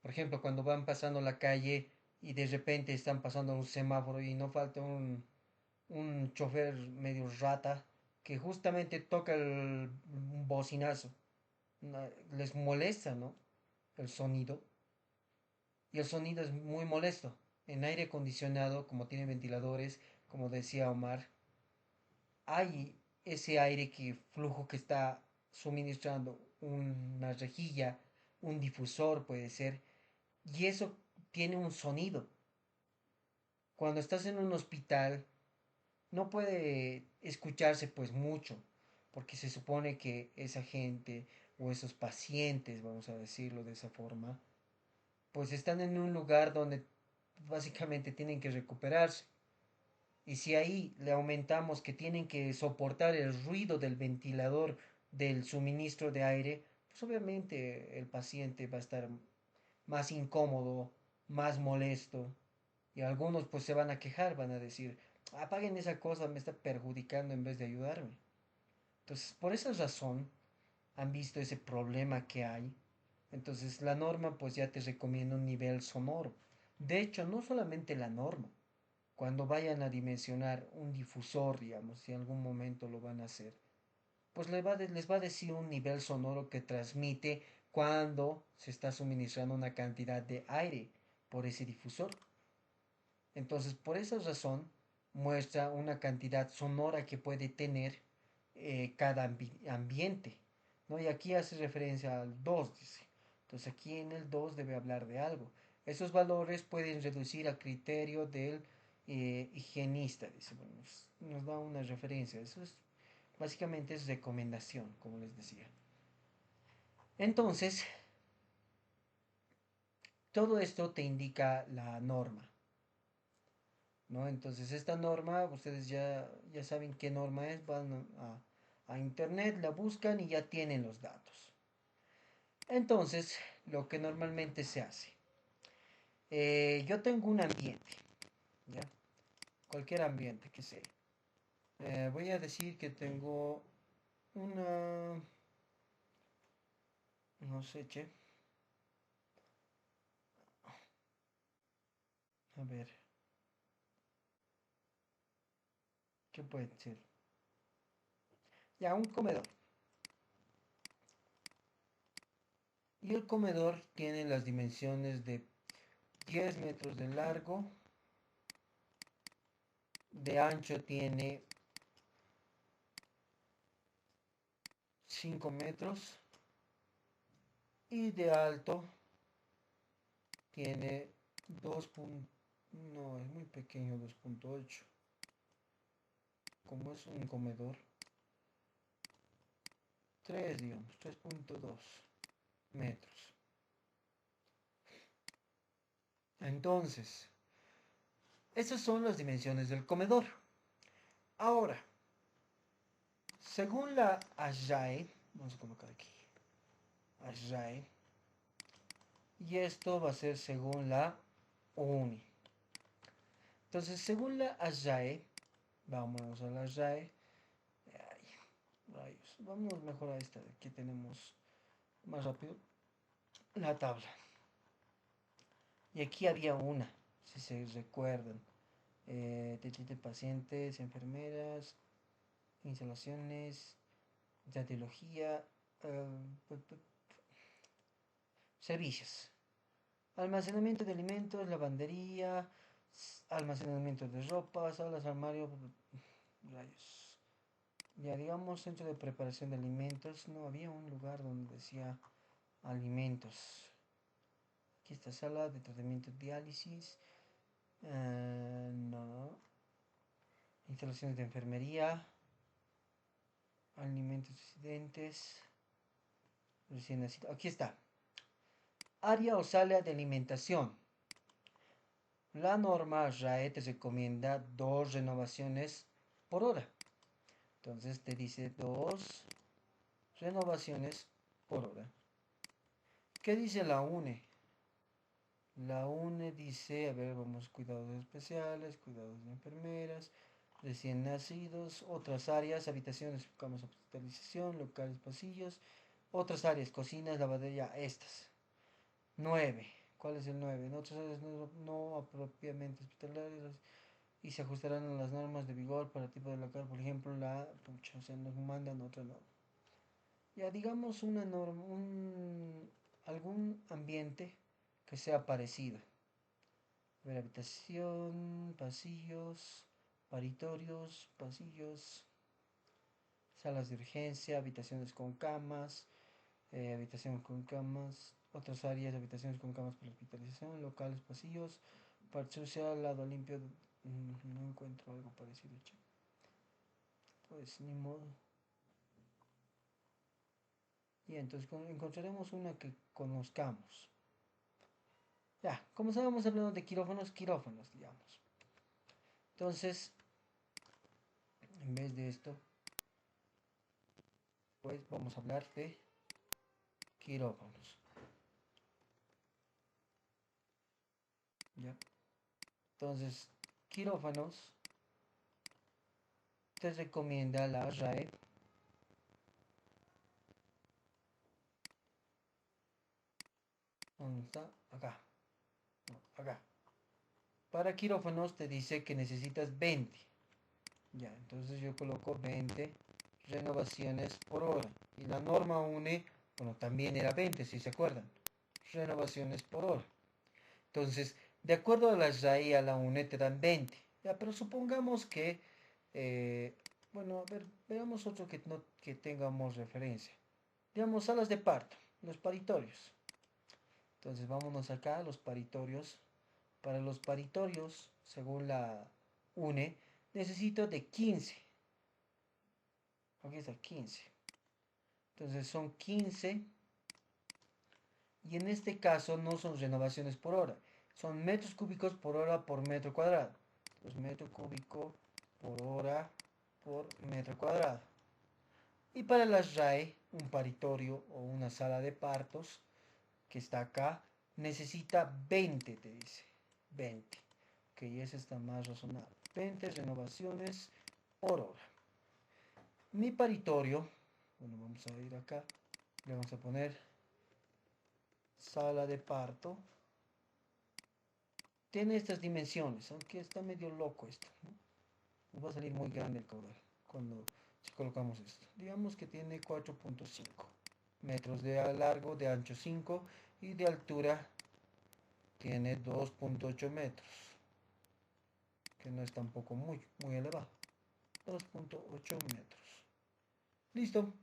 Por ejemplo, cuando van pasando la calle y de repente están pasando un semáforo y no falta un chofer medio rata que justamente toca un bocinazo. Les molesta, ¿no? El sonido. Y el sonido es muy molesto. En aire acondicionado, como tiene ventiladores, como decía Omar, hay ese aire que flujo que está suministrando una rejilla, un difusor puede ser, y eso tiene un sonido. Cuando estás en un hospital no puede escucharse pues mucho, porque se supone que esa gente o esos pacientes, vamos a decirlo de esa forma, pues están en un lugar donde básicamente tienen que recuperarse. Y si ahí le aumentamos que tienen que soportar el ruido del ventilador, del suministro de aire, pues obviamente el paciente va a estar más incómodo, más molesto. Y algunos pues se van a quejar, van a decir, apaguen esa cosa, me está perjudicando en vez de ayudarme. Entonces, por esa razón, han visto ese problema que hay. Entonces, la norma pues ya te recomienda un nivel sonoro. De hecho, no solamente la norma. Cuando vayan a dimensionar un difusor, digamos, si en algún momento lo van a hacer, pues les va a decir un nivel sonoro que transmite cuando se está suministrando una cantidad de aire por ese difusor. Entonces, por esa razón, muestra una cantidad sonora que puede tener cada ambiente, ¿no? Y aquí hace referencia al 2 dice. Entonces, aquí en el 2 debe hablar de algo. Esos valores pueden reducir a criterio del higienista, dice. Bueno, nos da una referencia. Eso es, básicamente es recomendación, como les decía. Entonces, todo esto te indica la norma. ¿No? Entonces esta norma, ustedes ya saben qué norma es, van a internet, la buscan y ya tienen los datos. Entonces, lo que normalmente se hace, yo tengo un ambiente, ¿ya? Cualquier ambiente que sea. Voy a decir que tengo una, no sé, che, a ver, ¿qué puede ser? Ya, un comedor. Y el comedor tiene las dimensiones de 10 metros de largo, de ancho tiene 5 metros y de alto tiene 2. No, es muy pequeño, 2.8. Como es un comedor, 3 digamos, 3.2 metros. Entonces, esas son las dimensiones del comedor. Ahora, según la ASHRAE, vamos a colocar aquí, ASHRAE, y esto va a ser según la UNI. Entonces, según la ASHRAE, vamos a la ASHRAE, ay, rayos, vamos mejor a esta, que tenemos más rápido. la tabla. Y aquí había una, si se recuerdan. Pacientes, enfermeras, instalaciones, radiología, eh, servicios. Almacenamiento de alimentos, lavandería, almacenamiento de ropa, salas, armario, rayos. Ya digamos, centro de preparación de alimentos. No había un lugar donde decía alimentos. Aquí está sala de tratamiento de diálisis. No. Instalaciones de enfermería. Alimentos residentes. Recién nacido. Aquí está. Área o sala de alimentación. La norma RAE te recomienda 2 renovaciones por hora. Entonces te dice 2 renovaciones por hora. ¿Qué dice la UNE? La UNE dice, a ver, vamos, cuidados especiales, cuidados de enfermeras, recién nacidos, otras áreas, habitaciones, camas de hospitalización, locales, pasillos, otras áreas, cocinas, lavandería, estas. 9. ¿Cuál es el 9? En otras áreas no propiamente hospitalarias y se ajustarán a las normas de vigor para el tipo de local, por ejemplo, pucha, o sea, nos mandan otra norma. Ya digamos una norma, algún ambiente que sea parecido. A ver, habitación, pasillos, paritorios, pasillos, salas de urgencia, habitaciones con camas, habitaciones con camas, otras áreas, habitaciones con camas para hospitalización, locales, pasillos, parte social, lado limpio, no encuentro algo parecido, che. Pues ni modo. Y entonces encontraremos una que conozcamos. Ya, como estábamos hablando de quirófanos, quirófanos, digamos. Entonces, en vez de esto, pues vamos a hablar de quirófanos. ¿Ya? Entonces, quirófanos te recomienda la RAE. ¿Dónde está? Acá. No, acá. Para quirófanos te dice que necesitas 20. Ya, entonces yo coloco 20 renovaciones por hora. Y la norma UNE, bueno, también era 20, si se acuerdan. Renovaciones por hora. Entonces, de acuerdo a la RAE y a la UNE te dan 20. Ya, pero supongamos que, bueno, a ver, veamos otro que, no, que tengamos referencia. Digamos, salas de parto, los paritorios. Entonces, vámonos acá a los paritorios. Para los paritorios, según la UNE, necesito de 15. Aquí está 15. Entonces son 15. Y en este caso no son renovaciones por hora. Son metros cúbicos por hora por metro cuadrado. Entonces metro cúbico por hora por metro cuadrado. Y para las RAE, un paritorio o una sala de partos que está acá, necesita 20, te dice. 20. Ok, ese está más razonable. 20 renovaciones por hora. Mi paritorio, bueno, vamos a ir acá, le vamos a poner sala de parto. Tiene estas dimensiones, aunque está medio loco esto, ¿no? Nos va a salir muy grande el caudal cuando si colocamos esto. Digamos que tiene 4.5 metros de largo, de ancho 5 y de altura tiene 2.8 metros, que no es tampoco muy elevado. 2.8 metros. Listo.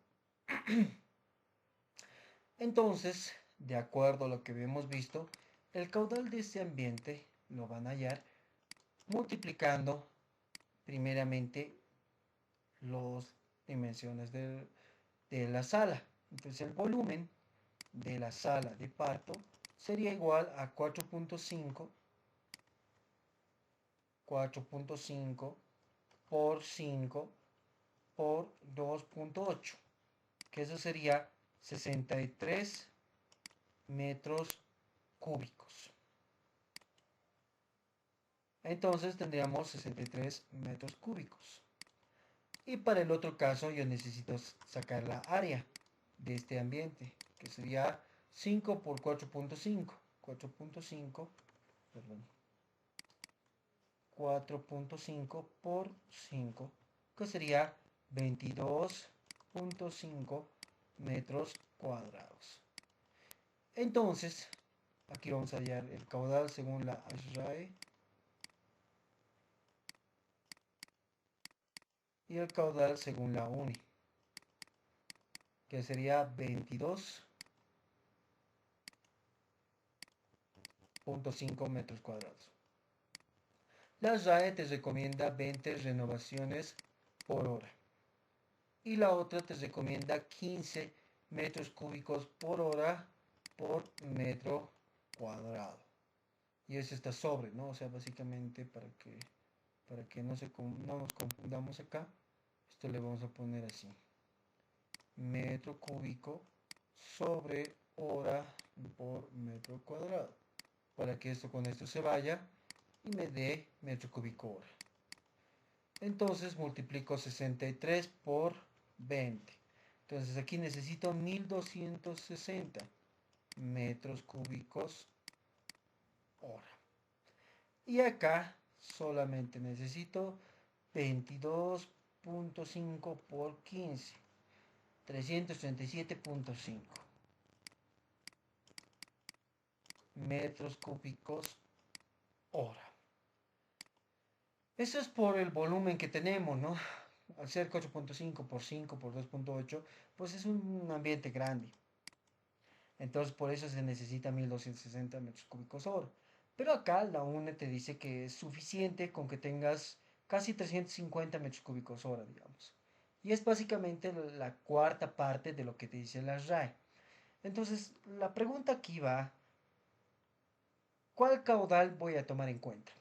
Entonces, de acuerdo a lo que hemos visto, el caudal de este ambiente lo van a hallar multiplicando primeramente las dimensiones de la sala. Entonces el volumen de la sala de parto sería igual a 4.5 por 5 por 2.8, que eso sería 63 metros cúbicos. Entonces tendríamos 63 metros cúbicos. Y para el otro caso yo necesito sacar la área de este ambiente, que sería 5 por 4.5. 4.5, perdón. 4.5 por 5, que sería 22.5 metros cuadrados. Entonces, aquí vamos a hallar el caudal según la RAE y el caudal según la UNI, que sería 22.5 metros cuadrados. La RAE te recomienda 20 renovaciones por hora y la otra te recomienda 15 metros cúbicos por hora por metro cuadrado. Y eso está sobre, ¿no? O sea, básicamente para que no nos confundamos acá, esto le vamos a poner así. Metro cúbico sobre hora por metro cuadrado. Para que esto con esto se vaya y me dé metro cúbico hora. Entonces multiplico 63 por 20. Entonces aquí necesito 1260 metros cúbicos hora. Y acá solamente necesito 22.5 por 15. 337.5 metros cúbicos hora. Eso es por el volumen que tenemos, ¿no? Al ser 8.5 por 5 por 2.8, pues es un ambiente grande. Entonces por eso se necesita 1260 metros cúbicos hora. Pero acá la UNE te dice que es suficiente con que tengas casi 350 metros cúbicos hora, digamos. Y es básicamente la cuarta parte de lo que te dice la RAE. Entonces la pregunta aquí va, ¿cuál caudal voy a tomar en cuenta?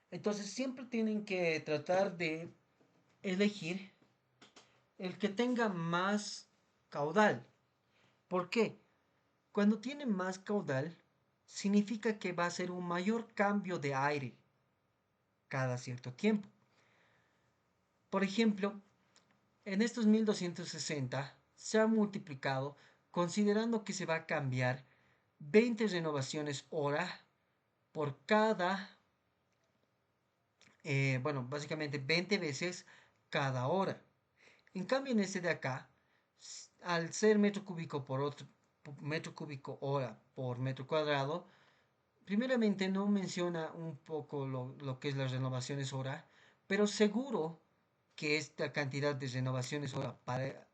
Entonces siempre tienen que tratar de elegir el que tenga más caudal. ¿Por qué? Cuando tiene más caudal, significa que va a ser un mayor cambio de aire cada cierto tiempo. Por ejemplo, en estos 1260 se ha multiplicado considerando que se va a cambiar 20 renovaciones hora por cada, bueno, básicamente 20 veces cada hora. En cambio, en este de acá, al ser metro cúbico por otro, metro cúbico hora por metro cuadrado, primeramente no menciona un poco lo que es las renovaciones hora, pero seguro que esta cantidad de renovaciones hora para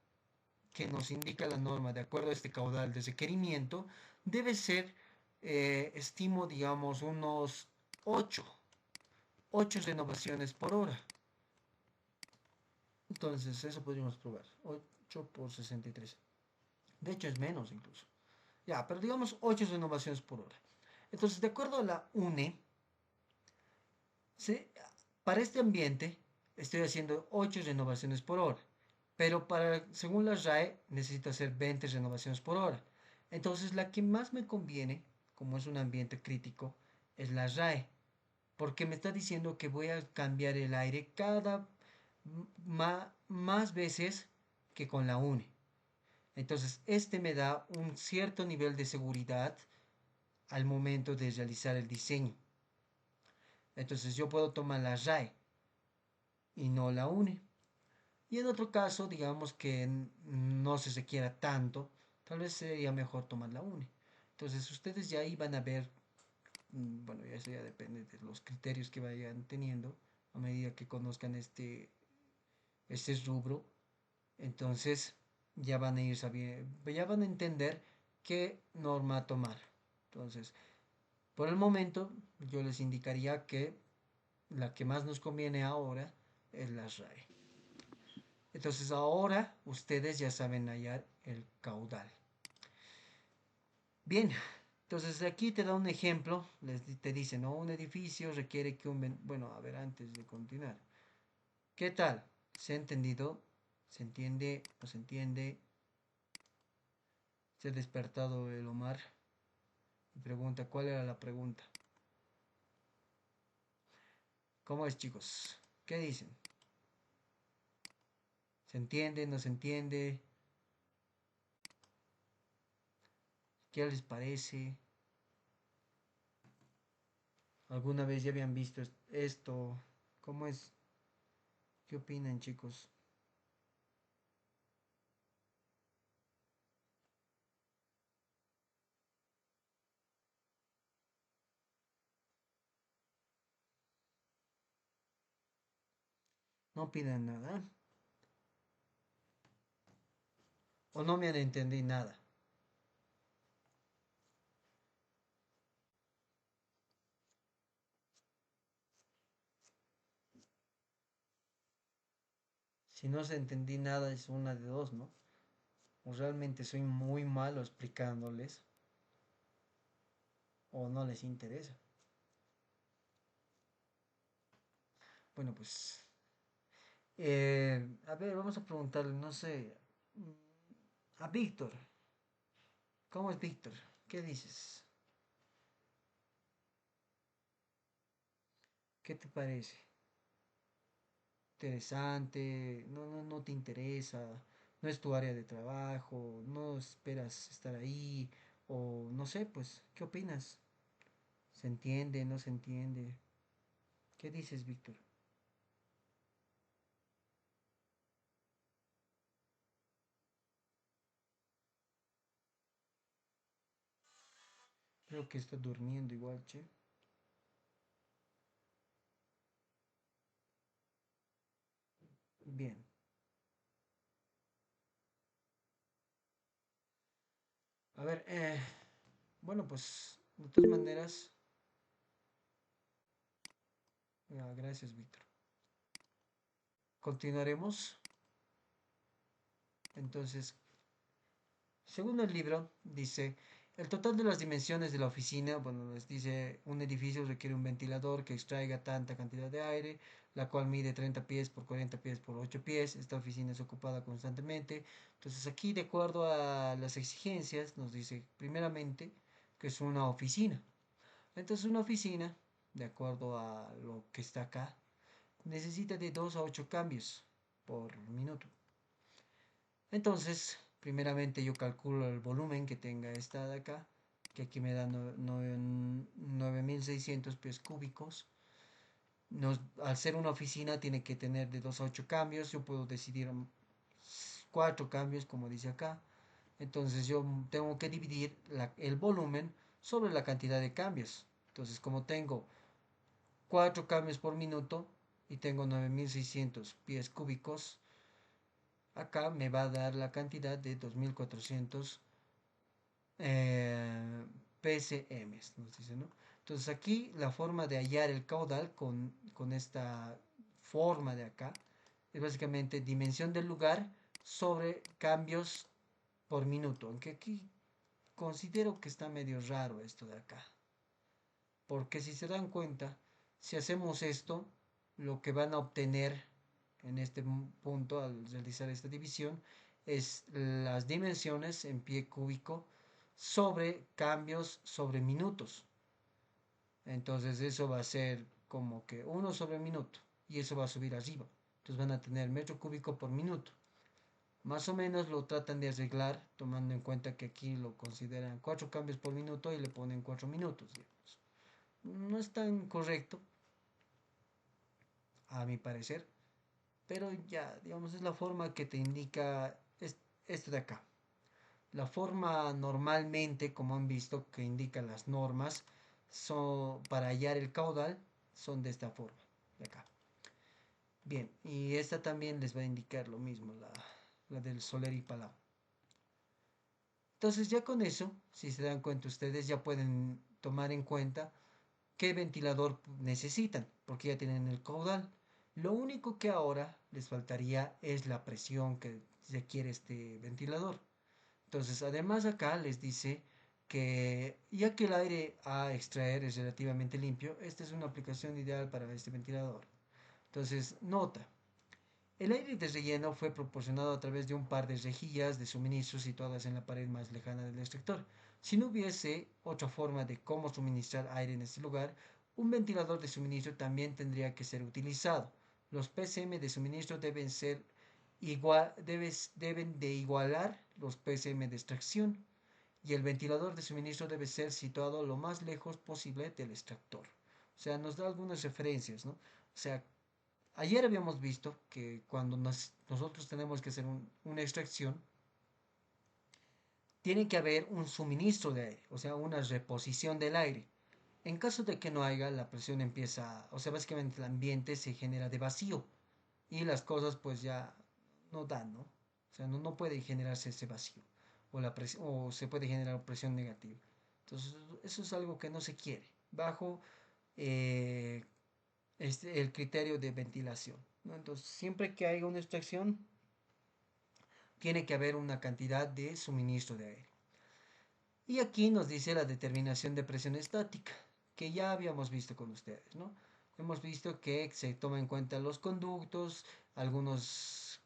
que nos indica la norma de acuerdo a este caudal de requerimiento debe ser, estimo, digamos, unos 8 renovaciones por hora. Entonces, eso podríamos probar. 8 por 63. De hecho, es menos incluso. Ya, pero digamos 8 renovaciones por hora. Entonces, de acuerdo a la UNE, para este ambiente estoy haciendo 8 renovaciones por hora. Pero según la RAE, necesito hacer 20 renovaciones por hora. Entonces, la que más me conviene, como es un ambiente crítico, es la RAE. Porque me está diciendo que voy a cambiar el aire cada más veces que con la UNE. Entonces, este me da un cierto nivel de seguridad al momento de realizar el diseño. Entonces, yo puedo tomar la RAE y no la UNE. Y en otro caso, digamos que no se requiera tanto, tal vez sería mejor tomar la UNE. Entonces, ustedes ya ahí van a ver, bueno, ya eso ya depende de los criterios que vayan teniendo a medida que conozcan este rubro. Entonces, ya van a ir sabiendo, ya van a entender qué norma tomar. Entonces, por el momento, yo les indicaría que la que más nos conviene ahora es la RAE. Entonces, ahora ustedes ya saben hallar el caudal. Bien, entonces aquí te da un ejemplo, te dice, ¿no? Un edificio requiere que un... Bueno, a ver, antes de continuar. ¿Qué tal? ¿Se ha entendido? ¿Se entiende? ¿No se entiende? Se ha despertado el Omar y pregunta, ¿cuál era la pregunta? ¿Cómo es, chicos? ¿Qué dicen? ¿Se entiende? ¿No se entiende? ¿Qué les parece? ¿Alguna vez ya habían visto esto? ¿Cómo es? ¿Qué opinan, chicos? ¿No opinan nada? ¿O no me han entendido nada? Si no se entendí nada es una de dos, ¿no? O realmente soy muy malo explicándoles o no les interesa. Bueno, pues a ver, vamos a preguntarle, no sé, a Víctor. ¿Cómo es Víctor? ¿Qué dices? ¿Qué te parece? ¿Interesante? ¿No te interesa? ¿No es tu área de trabajo? ¿No esperas estar ahí? O no sé, pues, ¿qué opinas? ¿Se entiende? ¿No se entiende? ¿Qué dices, Víctor? Creo que está durmiendo igual, che. Bien. A ver, bueno, pues, de todas maneras, gracias, Víctor. Continuaremos. Entonces, según el libro, dice, el total de las dimensiones de la oficina, bueno, les dice, un edificio requiere un ventilador que extraiga tanta cantidad de aire, la cual mide 30 pies por 40 pies por 8 pies. Esta oficina es ocupada constantemente. Entonces, aquí, de acuerdo a las exigencias, nos dice, primeramente, que es una oficina. Entonces, una oficina, de acuerdo a lo que está acá, necesita de 2 a 8 cambios por minuto. Entonces, primeramente yo calculo el volumen que tenga esta de acá, que aquí me da 9600 pies cúbicos. Al ser una oficina tiene que tener de 2 a 8 cambios, yo puedo decidir 4 cambios como dice acá. Entonces yo tengo que dividir el volumen sobre la cantidad de cambios. Entonces como tengo 4 cambios por minuto y tengo 9600 pies cúbicos, acá me va a dar la cantidad de 2400 PCM, nos dice, ¿no? Entonces aquí la forma de hallar el caudal con esta forma de acá es básicamente dimensión del lugar sobre cambios por minuto. Aunque aquí considero que está medio raro esto de acá. Porque si se dan cuenta, si hacemos esto, lo que van a obtener en este punto al realizar esta división es las dimensiones en pie cúbico sobre cambios sobre minutos. Entonces eso va a ser como que 1/minuto y eso va a subir arriba. Entonces van a tener metro cúbico por minuto. Más o menos lo tratan de arreglar tomando en cuenta que aquí lo consideran 4 cambios por minuto y le ponen 4 minutos, digamos. No es tan correcto, a mi parecer, pero ya, digamos, es la forma que te indica esto de acá. La forma normalmente, como han visto, que indican las normas, son, para hallar el caudal, son de esta forma, de acá. Bien, y esta también les va a indicar lo mismo, la del Soler y Palau. Entonces ya con eso, si se dan cuenta ustedes, ya pueden tomar en cuenta qué ventilador necesitan, porque ya tienen el caudal. Lo único que ahora les faltaría es la presión que requiere este ventilador. Entonces, además acá les dice que ya que el aire a extraer es relativamente limpio, esta es una aplicación ideal para este ventilador. Entonces, nota, el aire de relleno fue proporcionado a través de un par de rejillas de suministro situadas en la pared más lejana del extractor. Si no hubiese otra forma de cómo suministrar aire en este lugar, un ventilador de suministro también tendría que ser utilizado. Los PCM de suministro deben deben de igualar los PCM de extracción y el ventilador de suministro debe ser situado lo más lejos posible del extractor. O sea, nos da algunas referencias, ¿no? O sea, ayer habíamos visto que cuando nosotros tenemos que hacer una extracción, tiene que haber un suministro de aire, o sea, una reposición del aire. En caso de que no haya, la presión empieza, o sea, básicamente el ambiente se genera de vacío y las cosas pues ya no dan, ¿no? O sea, no puede generarse ese vacío o se puede generar presión negativa. Entonces, eso es algo que no se quiere bajo eh, el criterio de ventilación, ¿no? Entonces, siempre que haya una extracción, tiene que haber una cantidad de suministro de aire. Y aquí nos dice la determinación de presión estática, que ya habíamos visto con ustedes, ¿no? Hemos visto que se toma en cuenta los conductos, algunos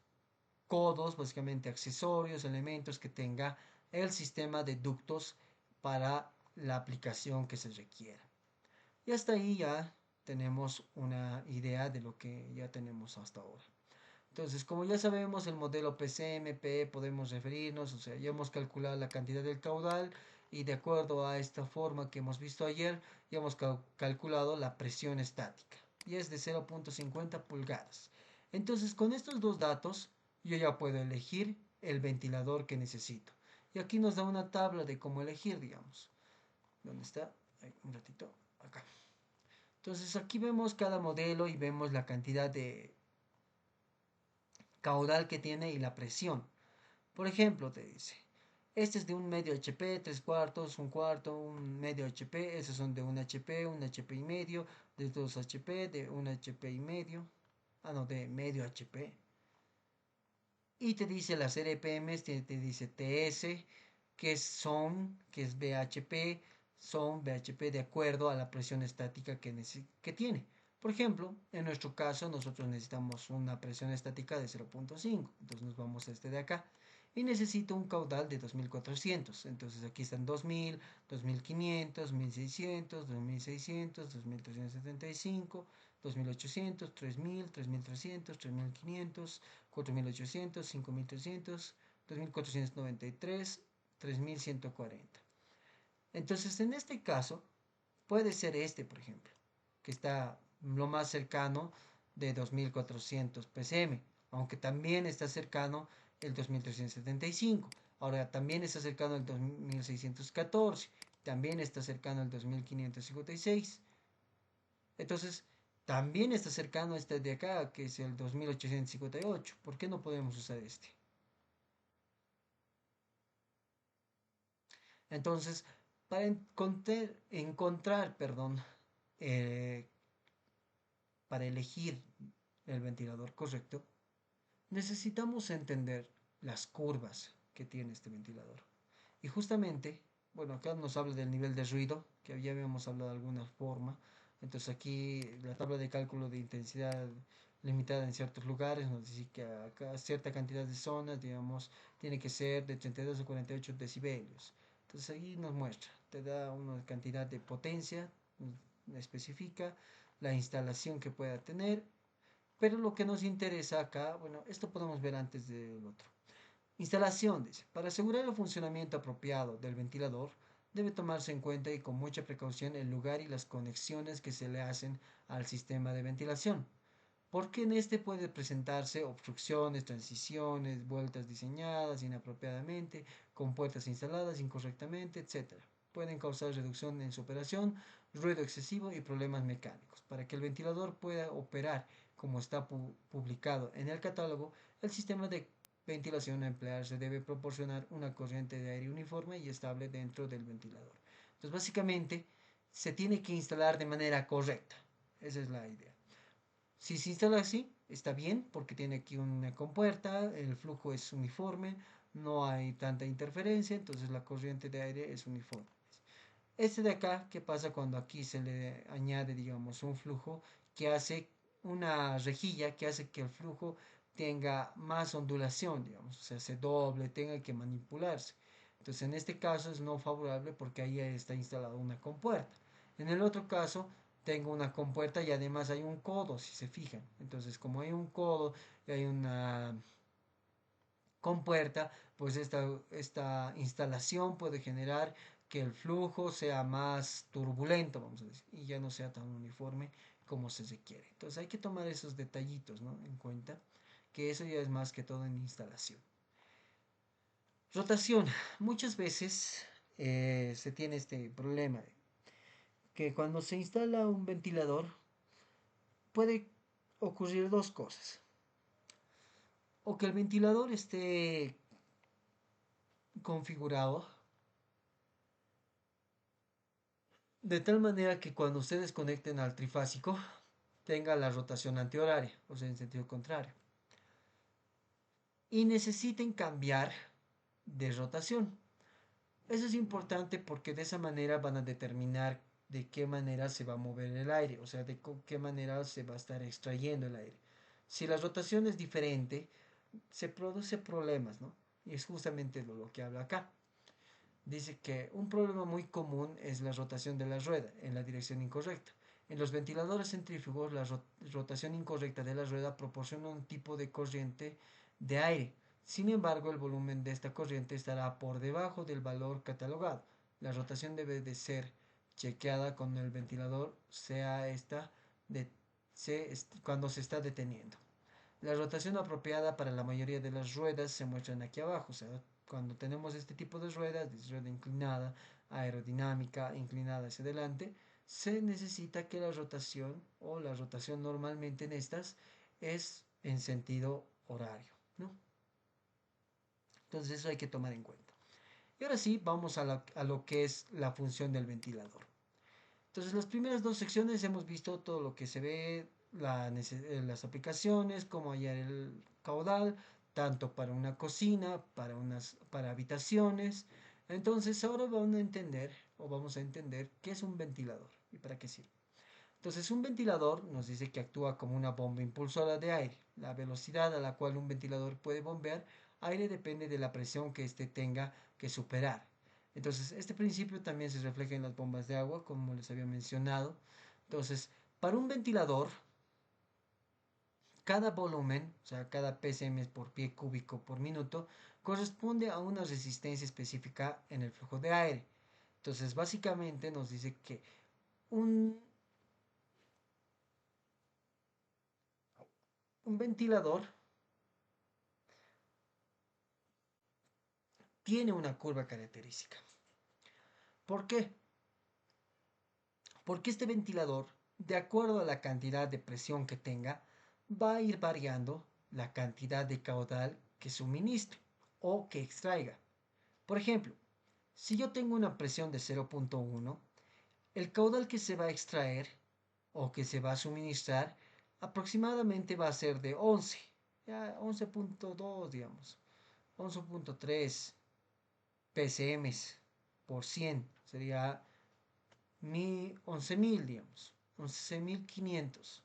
codos, básicamente accesorios, elementos que tenga el sistema de ductos para la aplicación que se requiera. Y hasta ahí ya tenemos una idea de lo que ya tenemos hasta ahora. Entonces, como ya sabemos, el modelo PCMP podemos referirnos, o sea, ya hemos calculado la cantidad del caudal y de acuerdo a esta forma que hemos visto ayer, ya hemos calculado la presión estática y es de 0.50 pulgadas. Entonces, con estos dos datos, yo ya puedo elegir el ventilador que necesito. Y aquí nos da una tabla de cómo elegir, digamos. ¿Dónde está? Ahí, un ratito, acá. Entonces, aquí vemos cada modelo y vemos la cantidad de caudal que tiene y la presión. Por ejemplo, te dice, este es de un medio HP, tres cuartos, un cuarto, un medio HP, esos son de un HP y medio, de 2 HP, de un HP y medio, no, de medio HP. Y te dice las RPMs, te dice TS, que es son, que es BHP, son BHP de acuerdo a la presión estática que tiene. Por ejemplo, en nuestro caso nosotros necesitamos una presión estática de 0.5, entonces nos vamos a este de acá. Y necesito un caudal de 2400, entonces aquí están 2000, 2500, 1600, 2600, 2375, 2800, 3000, 3300, 3500, 4800, 5300, 2493, 3140. Entonces, en este caso, puede ser este, por ejemplo, que está lo más cercano de 2400 pcm, aunque también está cercano el 2375. Ahora, también está cercano el 2614, también está cercano el 2556. Entonces, también está cercano a este de acá, que es el 2858. ¿Por qué no podemos usar este? Entonces, para encontrar, perdón, eh, para elegir el ventilador correcto, necesitamos entender las curvas que tiene este ventilador. Y justamente, bueno, acá nos habla del nivel de ruido, que ya habíamos hablado de alguna forma. Entonces aquí la tabla de cálculo de intensidad limitada en ciertos lugares nos dice que acá cierta cantidad de zonas, digamos, tiene que ser de 32 a 48 decibelios. Entonces ahí nos muestra, te da una cantidad de potencia, especifica la instalación que pueda tener, pero lo que nos interesa acá, bueno, esto podemos ver antes del otro. Instalación, dice. Para asegurar el funcionamiento apropiado del ventilador, debe tomarse en cuenta y con mucha precaución el lugar y las conexiones que se le hacen al sistema de ventilación, porque en este puede presentarse obstrucciones, transiciones, vueltas diseñadas inapropiadamente, compuertas instaladas incorrectamente, etc. Pueden causar reducción en su operación, ruido excesivo y problemas mecánicos. Para que el ventilador pueda operar como está publicado en el catálogo, el sistema de ventilación a emplearse debe proporcionar una corriente de aire uniforme y estable dentro del ventilador. Entonces, básicamente, se tiene que instalar de manera correcta. Esa es la idea. Si se instala así, está bien, porque tiene aquí una compuerta, el flujo es uniforme, no hay tanta interferencia, entonces la corriente de aire es uniforme. Este de acá, ¿qué pasa cuando aquí se le añade, digamos, un flujo que hace una rejilla que hace que el flujo tenga más ondulación, digamos, o sea, se doble, tenga que manipularse? Entonces, en este caso es no favorable porque ahí está instalada una compuerta. En el otro caso, tengo una compuerta y además hay un codo, si se fijan. Entonces, como hay un codo y hay una compuerta, pues esta instalación puede generar que el flujo sea más turbulento, vamos a decir, y ya no sea tan uniforme como se requiere. Entonces hay que tomar esos detallitos, ¿no?, en cuenta, que eso ya es más que todo en instalación. Rotación. Muchas veces se tiene este problema de que cuando se instala un ventilador puede ocurrir dos cosas. O que el ventilador esté configurado de tal manera que cuando ustedes conecten al trifásico tenga la rotación antihoraria, o sea, en sentido contrario. Y necesiten cambiar de rotación. Eso es importante porque de esa manera van a determinar de qué manera se va a mover el aire, o sea, de qué manera se va a estar extrayendo el aire. Si la rotación es diferente, se produce problemas, ¿no? Y es justamente lo que habla acá. Dice que un problema muy común es la rotación de la rueda en la dirección incorrecta. En los ventiladores centrífugos, la rotación incorrecta de la rueda proporciona un tipo de corriente de aire. Sin embargo, el volumen de esta corriente estará por debajo del valor catalogado. La rotación debe de ser chequeada con el ventilador, sea esta de, cuando se está deteniendo. La rotación apropiada para la mayoría de las ruedas se muestran aquí abajo. O sea, cuando tenemos este tipo de ruedas, de rueda inclinada, aerodinámica, inclinada hacia adelante, se necesita que la rotación o la rotación normalmente en estas es en sentido horario, ¿no? Entonces eso hay que tomar en cuenta. Y ahora sí, vamos a lo que es la función del ventilador. Entonces, las primeras dos secciones hemos visto todo lo que se ve, las aplicaciones, cómo hallar el caudal, tanto para una cocina, para habitaciones. Entonces, ahora vamos a entender qué es un ventilador y para qué sirve. Entonces, un ventilador nos dice que actúa como una bomba impulsora de aire. La velocidad a la cual un ventilador puede bombear aire depende de la presión que éste tenga que superar. Entonces, este principio también se refleja en las bombas de agua, como les había mencionado. Entonces, para un ventilador, cada volumen, o sea, cada PSM por pie cúbico por minuto, corresponde a una resistencia específica en el flujo de aire. Entonces, básicamente nos dice que un, un ventilador tiene una curva característica. ¿Por qué? Porque este ventilador, de acuerdo a la cantidad de presión que tenga, va a ir variando la cantidad de caudal que suministre o que extraiga. Por ejemplo, si yo tengo una presión de 0.1, el caudal que se va a extraer o que se va a suministrar aproximadamente va a ser de 11, ya 11.2, digamos, 11.3 PCM por 100, sería 11.000, digamos, 11.500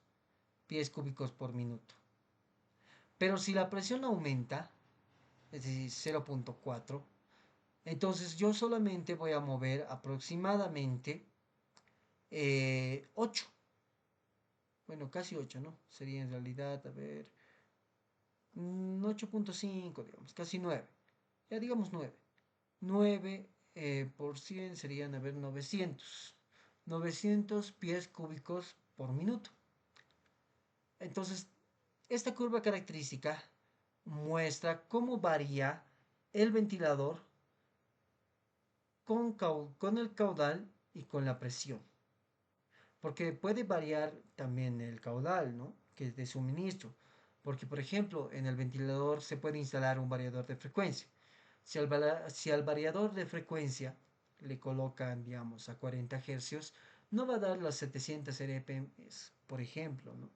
pies cúbicos por minuto. Pero si la presión aumenta, es decir, 0.4, entonces yo solamente voy a mover aproximadamente 8. Bueno, casi 8, ¿no? Sería en realidad, a ver, 8.5, digamos, casi 9. Ya digamos 9. 9 por 100 serían, a ver, 900 pies cúbicos por minuto. Entonces, esta curva característica muestra cómo varía el ventilador con el caudal y con la presión. Porque puede variar también el caudal, ¿no?, que es de suministro. Porque, por ejemplo, en el ventilador se puede instalar un variador de frecuencia. Si al variador de frecuencia le colocan, digamos, a 40 hercios, no va a dar las 700 RPM, por ejemplo, ¿no?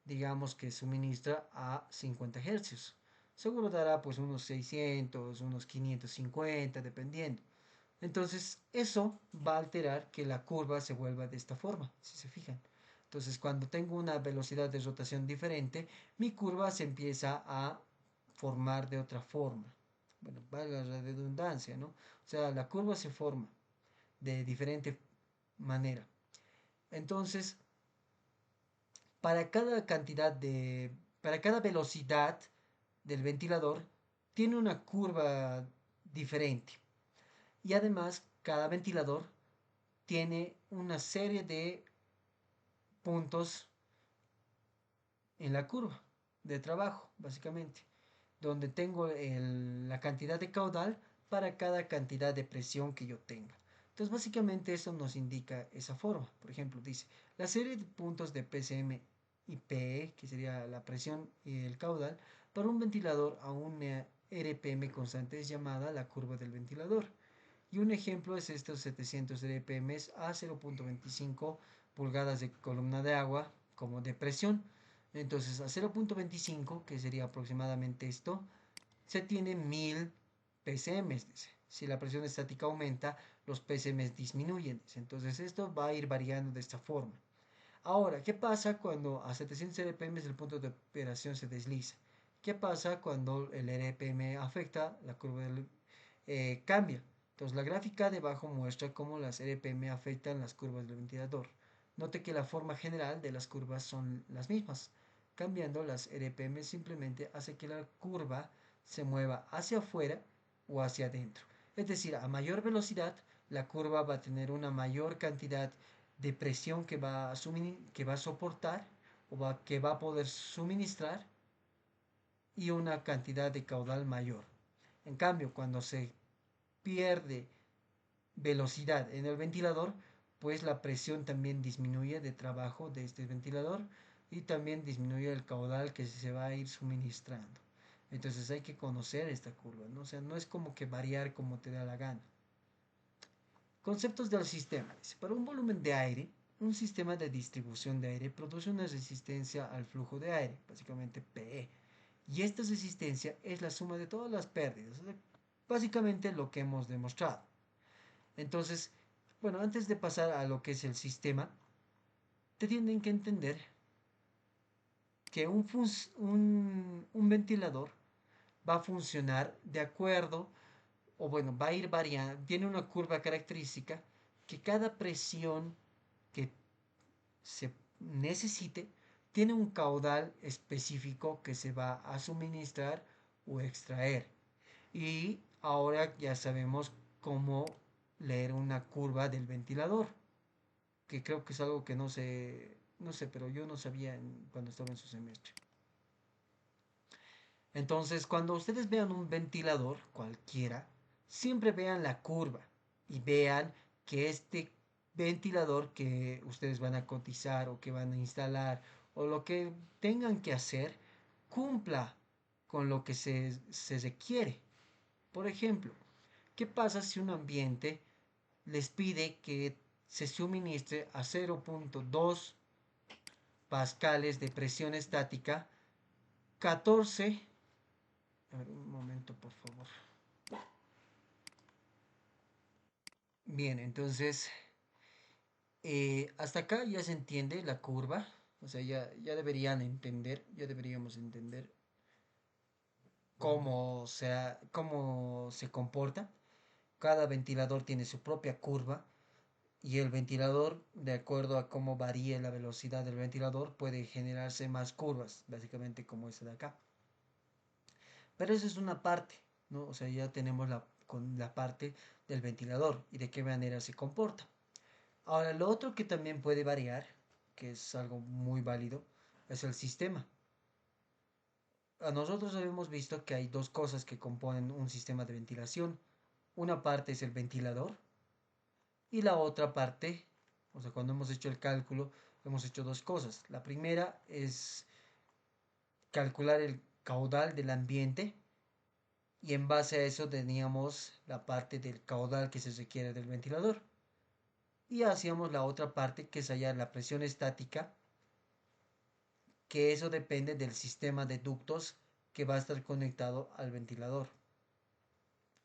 Digamos que suministra a 50 hercios. Seguro dará pues unos 600, unos 550, dependiendo. Entonces, eso va a alterar que la curva se vuelva de esta forma, si se fijan. Entonces, cuando tengo una velocidad de rotación diferente, mi curva se empieza a formar de otra forma. Bueno, valga la redundancia, ¿no? O sea, la curva se forma de diferente manera. Entonces, para cada velocidad del ventilador, tiene una curva diferente. Y además, cada ventilador tiene una serie de puntos en la curva de trabajo, básicamente, donde tengo la cantidad de caudal para cada cantidad de presión que yo tenga. Entonces, básicamente eso nos indica esa forma. Por ejemplo, dice, la serie de puntos de PCM y PE, que sería la presión y el caudal, para un ventilador a una RPM constante es llamada la curva del ventilador. Y un ejemplo es estos 700 RPM a 0.25 pulgadas de columna de agua como de presión. Entonces a 0.25, que sería aproximadamente esto, se tiene 1000 PCM. Si la presión estática aumenta, los PCM disminuyen. Entonces esto va a ir variando de esta forma. Ahora, ¿qué pasa cuando a 700 RPM el punto de operación se desliza? ¿Qué pasa cuando el RPM afecta la curva del, cambia? Entonces la gráfica de abajo muestra cómo las RPM afectan las curvas del ventilador. Note que la forma general de las curvas son las mismas. Cambiando las RPM simplemente hace que la curva se mueva hacia afuera o hacia adentro. Es decir, a mayor velocidad, la curva va a tener una mayor cantidad de presión que va a soportar que va a poder suministrar y una cantidad de caudal mayor. En cambio, cuando se pierde velocidad en el ventilador, pues la presión también disminuye de trabajo de este ventilador y también disminuye el caudal que se va a ir suministrando. Entonces hay que conocer esta curva, ¿no? O sea, no es como que variar como te da la gana. Conceptos del sistema. Para un volumen de aire, un sistema de distribución de aire produce una resistencia al flujo de aire, básicamente PE. Y esta resistencia es la suma de todas las pérdidas, básicamente lo que hemos demostrado. Entonces, bueno, antes de pasar a lo que es el sistema, te tienen que entender que un ventilador va a funcionar de acuerdo, o bueno, va a ir variando, tiene una curva característica que cada presión que se necesite tiene un caudal específico que se va a suministrar o extraer. Y ahora ya sabemos cómo leer una curva del ventilador, que creo que es algo que no sé, pero yo no sabía cuando estaba en su semestre. Entonces, cuando ustedes vean un ventilador cualquiera, siempre vean la curva y vean que este ventilador que ustedes van a cotizar o que van a instalar o lo que tengan que hacer cumpla con lo que se requiere. Por ejemplo, ¿qué pasa si un ambiente les pide que se suministre a 0.2 pascales de presión estática, 14? A ver, un momento, por favor. Bien, entonces, hasta acá ya se entiende la curva. O sea, ya deberían entender, ya deberíamos entender cómo se comporta. Cada ventilador tiene su propia curva y el ventilador, de acuerdo a cómo varíe la velocidad del ventilador, puede generarse más curvas, básicamente como esta de acá. Pero eso es una parte, ¿no? O sea, ya tenemos con la parte del ventilador y de qué manera se comporta. Ahora, lo otro que también puede variar, que es algo muy válido, es el sistema. A nosotros hemos visto que hay dos cosas que componen un sistema de ventilación. Una parte es el ventilador y la otra parte, o sea, cuando hemos hecho el cálculo, hemos hecho dos cosas. La primera es calcular el caudal del ambiente y en base a eso teníamos la parte del caudal que se requiere del ventilador. Y hacíamos la otra parte que es hallar la presión estática, que eso depende del sistema de ductos que va a estar conectado al ventilador.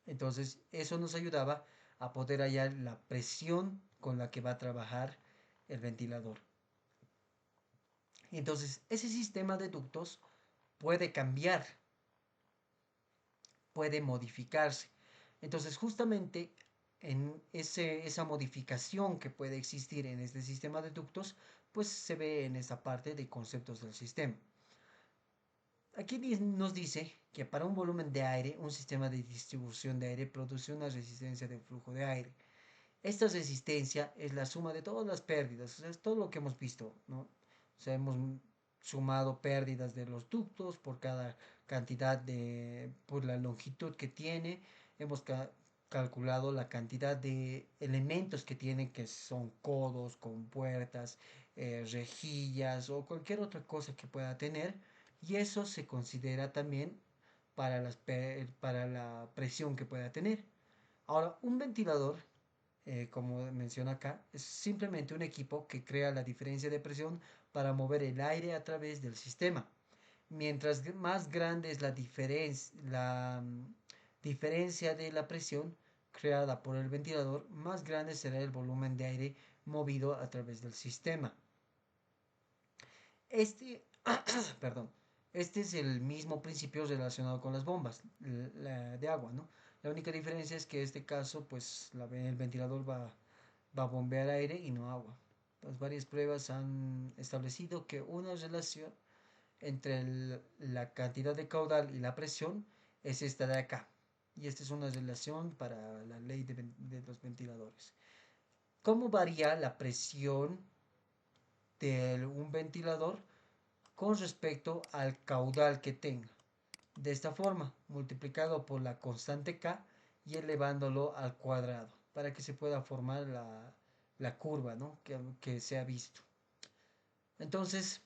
Entonces, eso nos ayudaba a poder hallar la presión con la que va a trabajar el ventilador. Entonces, ese sistema de ductos puede cambiar, puede modificarse. Entonces, justamente en esa modificación que puede existir en este sistema de ductos, pues se ve en esa parte de conceptos del sistema. Aquí nos dice que para un volumen de aire, un sistema de distribución de aire produce una resistencia de flujo de aire. Esta resistencia es la suma de todas las pérdidas, o sea, es todo lo que hemos visto, ¿no? O sea, hemos sumado pérdidas de los ductos por cada cantidad por la longitud que tiene, hemos calculado la cantidad de elementos que tiene, que son codos, compuertas, rejillas o cualquier otra cosa que pueda tener, y eso se considera también para, para la presión que pueda tener. Ahora, un ventilador como menciona acá, es simplemente un equipo que crea la diferencia de presión para mover el aire a través del sistema. Mientras más grande es la diferencia de la presión creada por el ventilador, más grande será el volumen de aire movido a través del sistema. Este, perdón, este es el mismo principio relacionado con las bombas de agua, ¿no? La única diferencia es que en este caso, pues el ventilador va a bombear aire y no agua. Entonces, varias pruebas han establecido que una relación entre la cantidad de caudal y la presión es esta de acá. Y esta es una relación para la ley de los ventiladores. ¿Cómo varía la presión de un ventilador con respecto al caudal que tenga? De esta forma, multiplicado por la constante K y elevándolo al cuadrado, para que se pueda formar la curva, ¿no? que se ha visto. Entonces,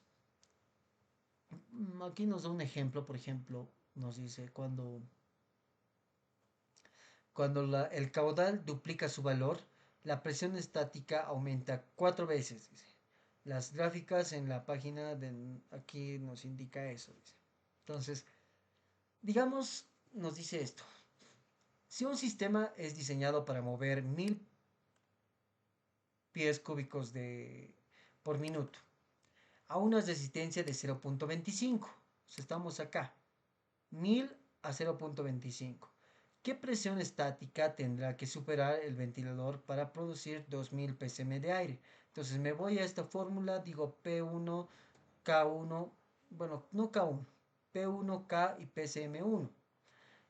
aquí nos da un ejemplo, por ejemplo, nos dice cuando el caudal duplica su valor, la presión estática aumenta 4 veces, dice. Las gráficas en la página de aquí nos indica eso, dice. Entonces, digamos, nos dice esto. Si un sistema es diseñado para mover 1000 pies cúbicos por minuto a una resistencia de 0.25, o sea, estamos acá, 1000 a 0.25. ¿Qué presión estática tendrá que superar el ventilador para producir 2000 psm de aire? Entonces me voy a esta fórmula, digo P1, K1, bueno, no K1, P1, K y PCM1.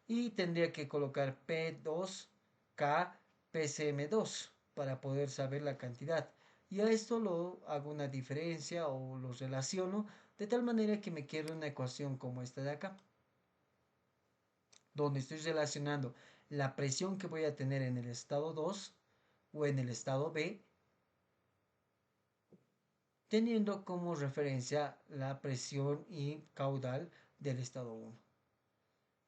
Y tendría que colocar P2K PCM2 para poder saber la cantidad. Y a esto lo hago una diferencia o los relaciono de tal manera que me quede una ecuación como esta de acá, donde estoy relacionando la presión que voy a tener en el estado 2 o en el estado B, teniendo como referencia la presión y caudal del estado 1.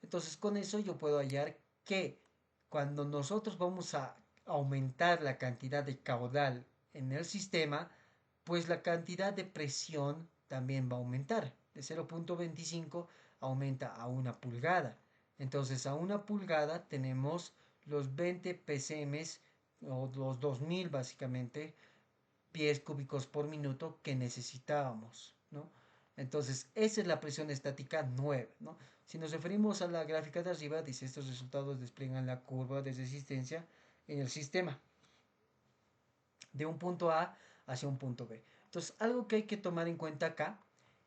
Entonces con eso yo puedo hallar que cuando nosotros vamos a aumentar la cantidad de caudal en el sistema, pues la cantidad de presión también va a aumentar. De 0.25 aumenta a 1 pulgada. Entonces a 1 pulgada tenemos los 20 psm o los 2000 básicamente pies cúbicos por minuto que necesitábamos, ¿no? Entonces, esa es la presión estática 9, ¿no? Si nos referimos a la gráfica de arriba, dice estos resultados despliegan la curva de resistencia en el sistema de un punto A hacia un punto B. Entonces, algo que hay que tomar en cuenta acá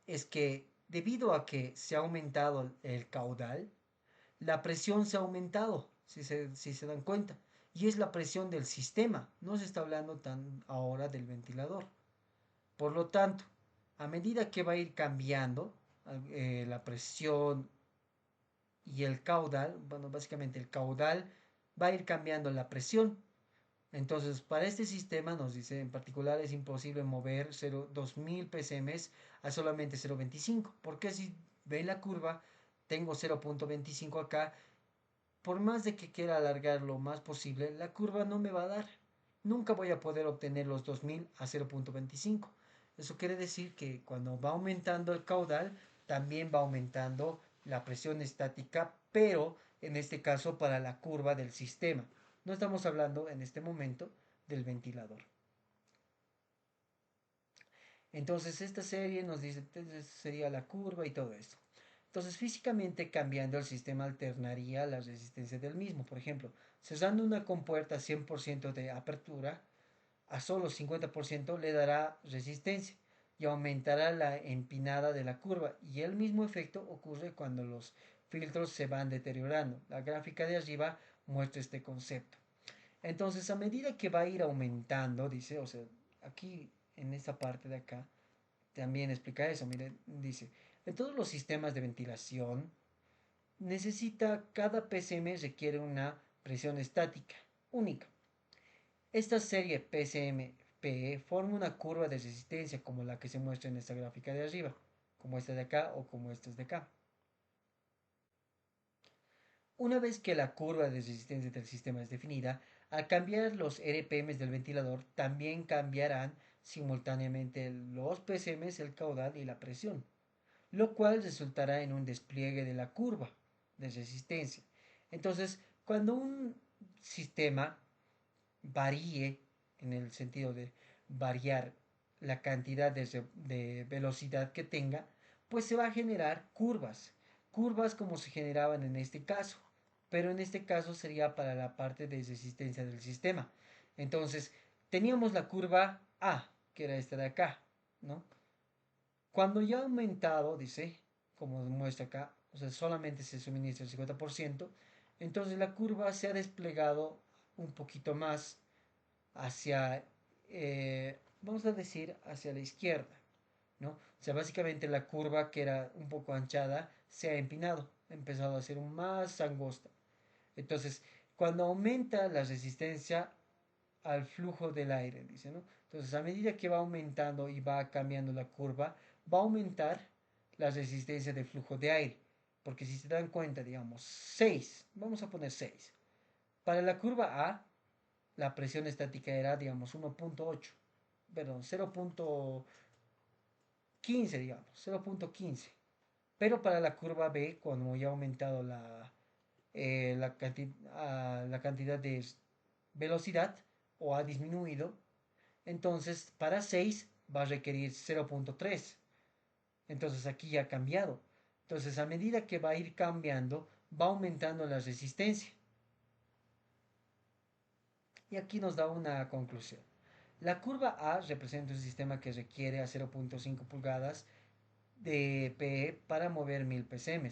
es que debido a que se ha aumentado el caudal, la presión se ha aumentado, si se dan cuenta. Y es la presión del sistema, no se está hablando tan ahora del ventilador. Por lo tanto, a medida que va a ir cambiando la presión y el caudal, bueno, básicamente el caudal va a ir cambiando la presión. Entonces, para este sistema nos dice en particular es imposible mover 2000 psm a solamente 0.25, porque si ven la curva, tengo 0.25 acá, por más de que quiera alargar lo más posible, la curva no me va a dar. Nunca voy a poder obtener los 2000 a 0.25. Eso quiere decir que cuando va aumentando el caudal, también va aumentando la presión estática, pero en este caso para la curva del sistema. No estamos hablando en este momento del ventilador. Entonces esta serie nos dice, entonces sería la curva y todo esto. Entonces físicamente cambiando el sistema alternaría la resistencia del mismo. Por ejemplo, cerrando una compuerta 100% de apertura a solo 50% le dará resistencia. y aumentará la empinada de la curva. Y el mismo efecto ocurre cuando los filtros se van deteriorando. La gráfica de arriba muestra este concepto. Entonces, a medida que va a ir aumentando, dice, o sea, aquí en esta parte de acá, también explica eso. Miren, dice, en todos los sistemas de ventilación, cada PCM requiere una presión estática única. Esta serie PCM-PE forma una curva de resistencia como la que se muestra en esta gráfica de arriba, como esta de acá o como estas de acá. Una vez que la curva de resistencia del sistema es definida, al cambiar los RPMs del ventilador, también cambiarán simultáneamente los PCMs, el caudal y la presión, lo cual resultará en un despliegue de la curva de resistencia. Entonces, cuando un sistema varíe, en el sentido de variar la cantidad de velocidad que tenga, pues se va a generar curvas como se generaban en este caso, pero en este caso sería para la parte de resistencia del sistema. Entonces, teníamos la curva A, que era esta de acá, ¿no? Cuando ya ha aumentado, dice, como muestra acá, o sea, solamente se suministra el 50%, entonces la curva se ha desplegado un poquito más hacia, vamos a decir, hacia la izquierda, ¿no? O sea, básicamente la curva que era un poco anchada se ha empinado, ha empezado a ser más angosta. Entonces, cuando aumenta la resistencia al flujo del aire, dice, ¿no? Entonces, a medida que va aumentando y va cambiando la curva, va a aumentar la resistencia del flujo de aire. Porque si se dan cuenta, digamos, 6, vamos a poner 6. Para la curva A, la presión estática era, digamos, 1.8, perdón, 0.15, digamos, 0.15. Pero para la curva B, cuando ya ha aumentado la cantidad de velocidad o ha disminuido, entonces para 6 va a requerir 0.3. Entonces aquí ya ha cambiado. Entonces a medida que va a ir cambiando, va aumentando la resistencia. Y aquí nos da una conclusión. La curva A representa un sistema que requiere a 0.5 pulgadas de PE para mover 1000 PCM.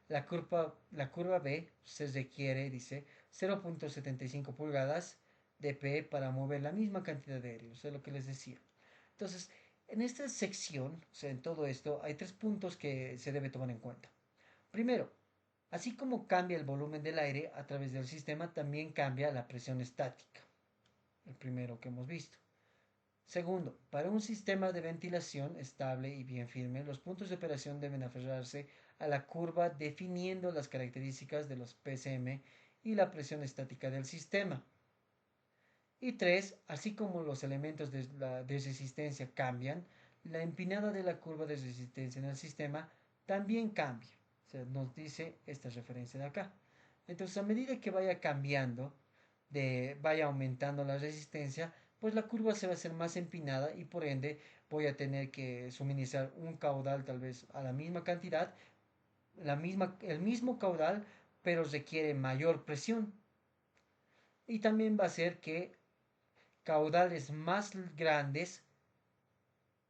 La curva B se requiere, dice, 0.75 pulgadas de PE para mover la misma cantidad de aire, o sea, lo que les decía. Entonces, en esta sección, o sea, en todo esto, hay tres puntos que se debe tomar en cuenta. Primero, así como cambia el volumen del aire a través del sistema, también cambia la presión estática, el primero que hemos visto. Segundo, para un sistema de ventilación estable y bien firme, los puntos de operación deben aferrarse a la curva definiendo las características de los PCM y la presión estática del sistema. Y tres, así como los elementos de resistencia cambian, la empinada de la curva de resistencia en el sistema también cambia. O sea, nos dice esta referencia de acá. Entonces, a medida que vaya cambiando, vaya aumentando la resistencia, pues la curva se va a hacer más empinada y por ende voy a tener que suministrar un caudal tal vez a la misma cantidad, el mismo caudal, pero requiere mayor presión. Y también va a ser que caudales más grandes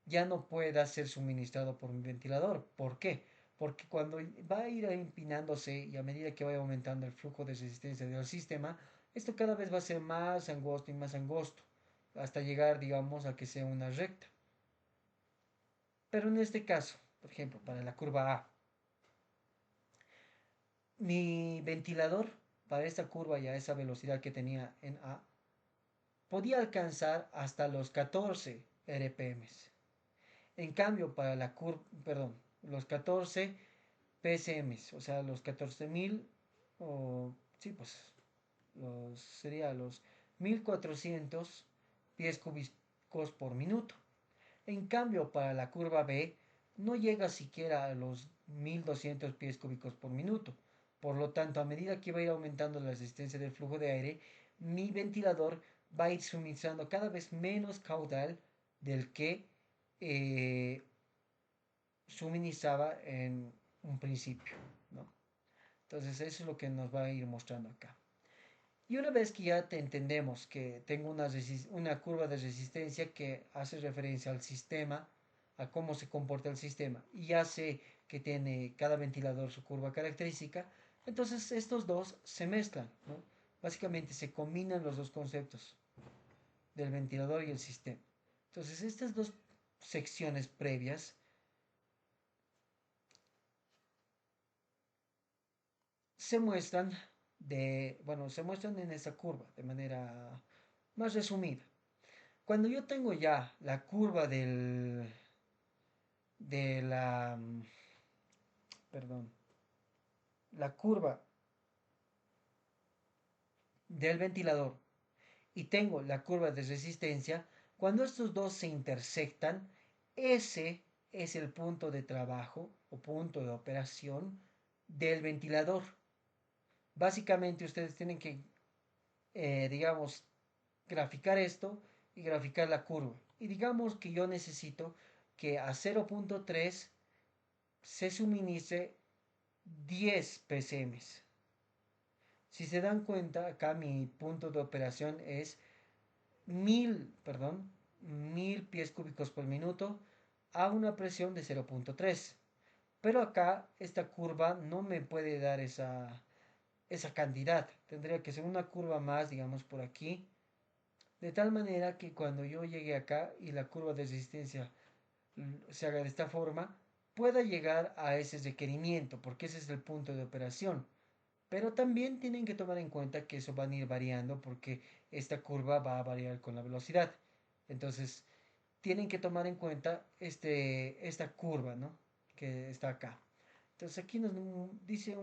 ya no pueda ser suministrado por un ventilador. ¿Por qué? Porque cuando va a ir empinándose y a medida que vaya aumentando el flujo de resistencia del sistema, esto cada vez va a ser más angosto y más angosto, hasta llegar, digamos, a que sea una recta. Pero en este caso, por ejemplo, para la curva A, mi ventilador para esta curva y a esa velocidad que tenía en A, podía alcanzar hasta los 14 RPM. En cambio, para los 14 PSM, o sea, los 14.000, o sí, pues, sería los 1400 pies cúbicos por minuto. En cambio, para la curva B, no llega siquiera a los 1200 pies cúbicos por minuto. Por lo tanto, a medida que va a ir aumentando la resistencia del flujo de aire, mi ventilador va a ir suministrando cada vez menos caudal del que eh, suministraba en un principio, ¿no? Entonces eso es lo que nos va a ir mostrando acá. Y una vez que ya te entendemos que tengo una curva de resistencia que hace referencia al sistema, a cómo se comporta el sistema y ya sé que tiene cada ventilador su curva característica, entonces estos dos se mezclan, ¿no? Básicamente se combinan los dos conceptos del ventilador y el sistema. Entonces estas dos secciones previas se muestran se muestran en esta curva de manera más resumida. Cuando yo tengo ya la curva de la, perdón, la curva del ventilador y tengo la curva de resistencia, cuando estos dos se intersectan, ese es el punto de trabajo o punto de operación del ventilador. Básicamente ustedes tienen que, digamos, graficar esto y graficar la curva. Y digamos que yo necesito que a 0.3 se suministre 10 ppm. Si se dan cuenta, acá mi punto de operación es 1000 pies cúbicos por minuto a una presión de 0.3. Pero acá esta curva no me puede dar esa cantidad. Tendría que ser una curva más, digamos, por aquí. De tal manera que cuando yo llegue acá y la curva de resistencia se haga de esta forma, pueda llegar a ese requerimiento, porque ese es el punto de operación. Pero también tienen que tomar en cuenta que eso va a ir variando porque esta curva va a variar con la velocidad. Entonces, tienen que tomar en cuenta esta curva, ¿no? Que está acá. Entonces, aquí nos dice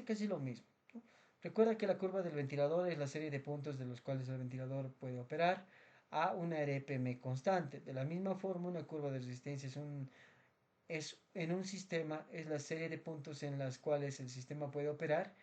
casi lo mismo, ¿no? Recuerda que la curva del ventilador es la serie de puntos de los cuales el ventilador puede operar a una RPM constante. De la misma forma, una curva de resistencia en un sistema es la serie de puntos en las cuales el sistema puede operar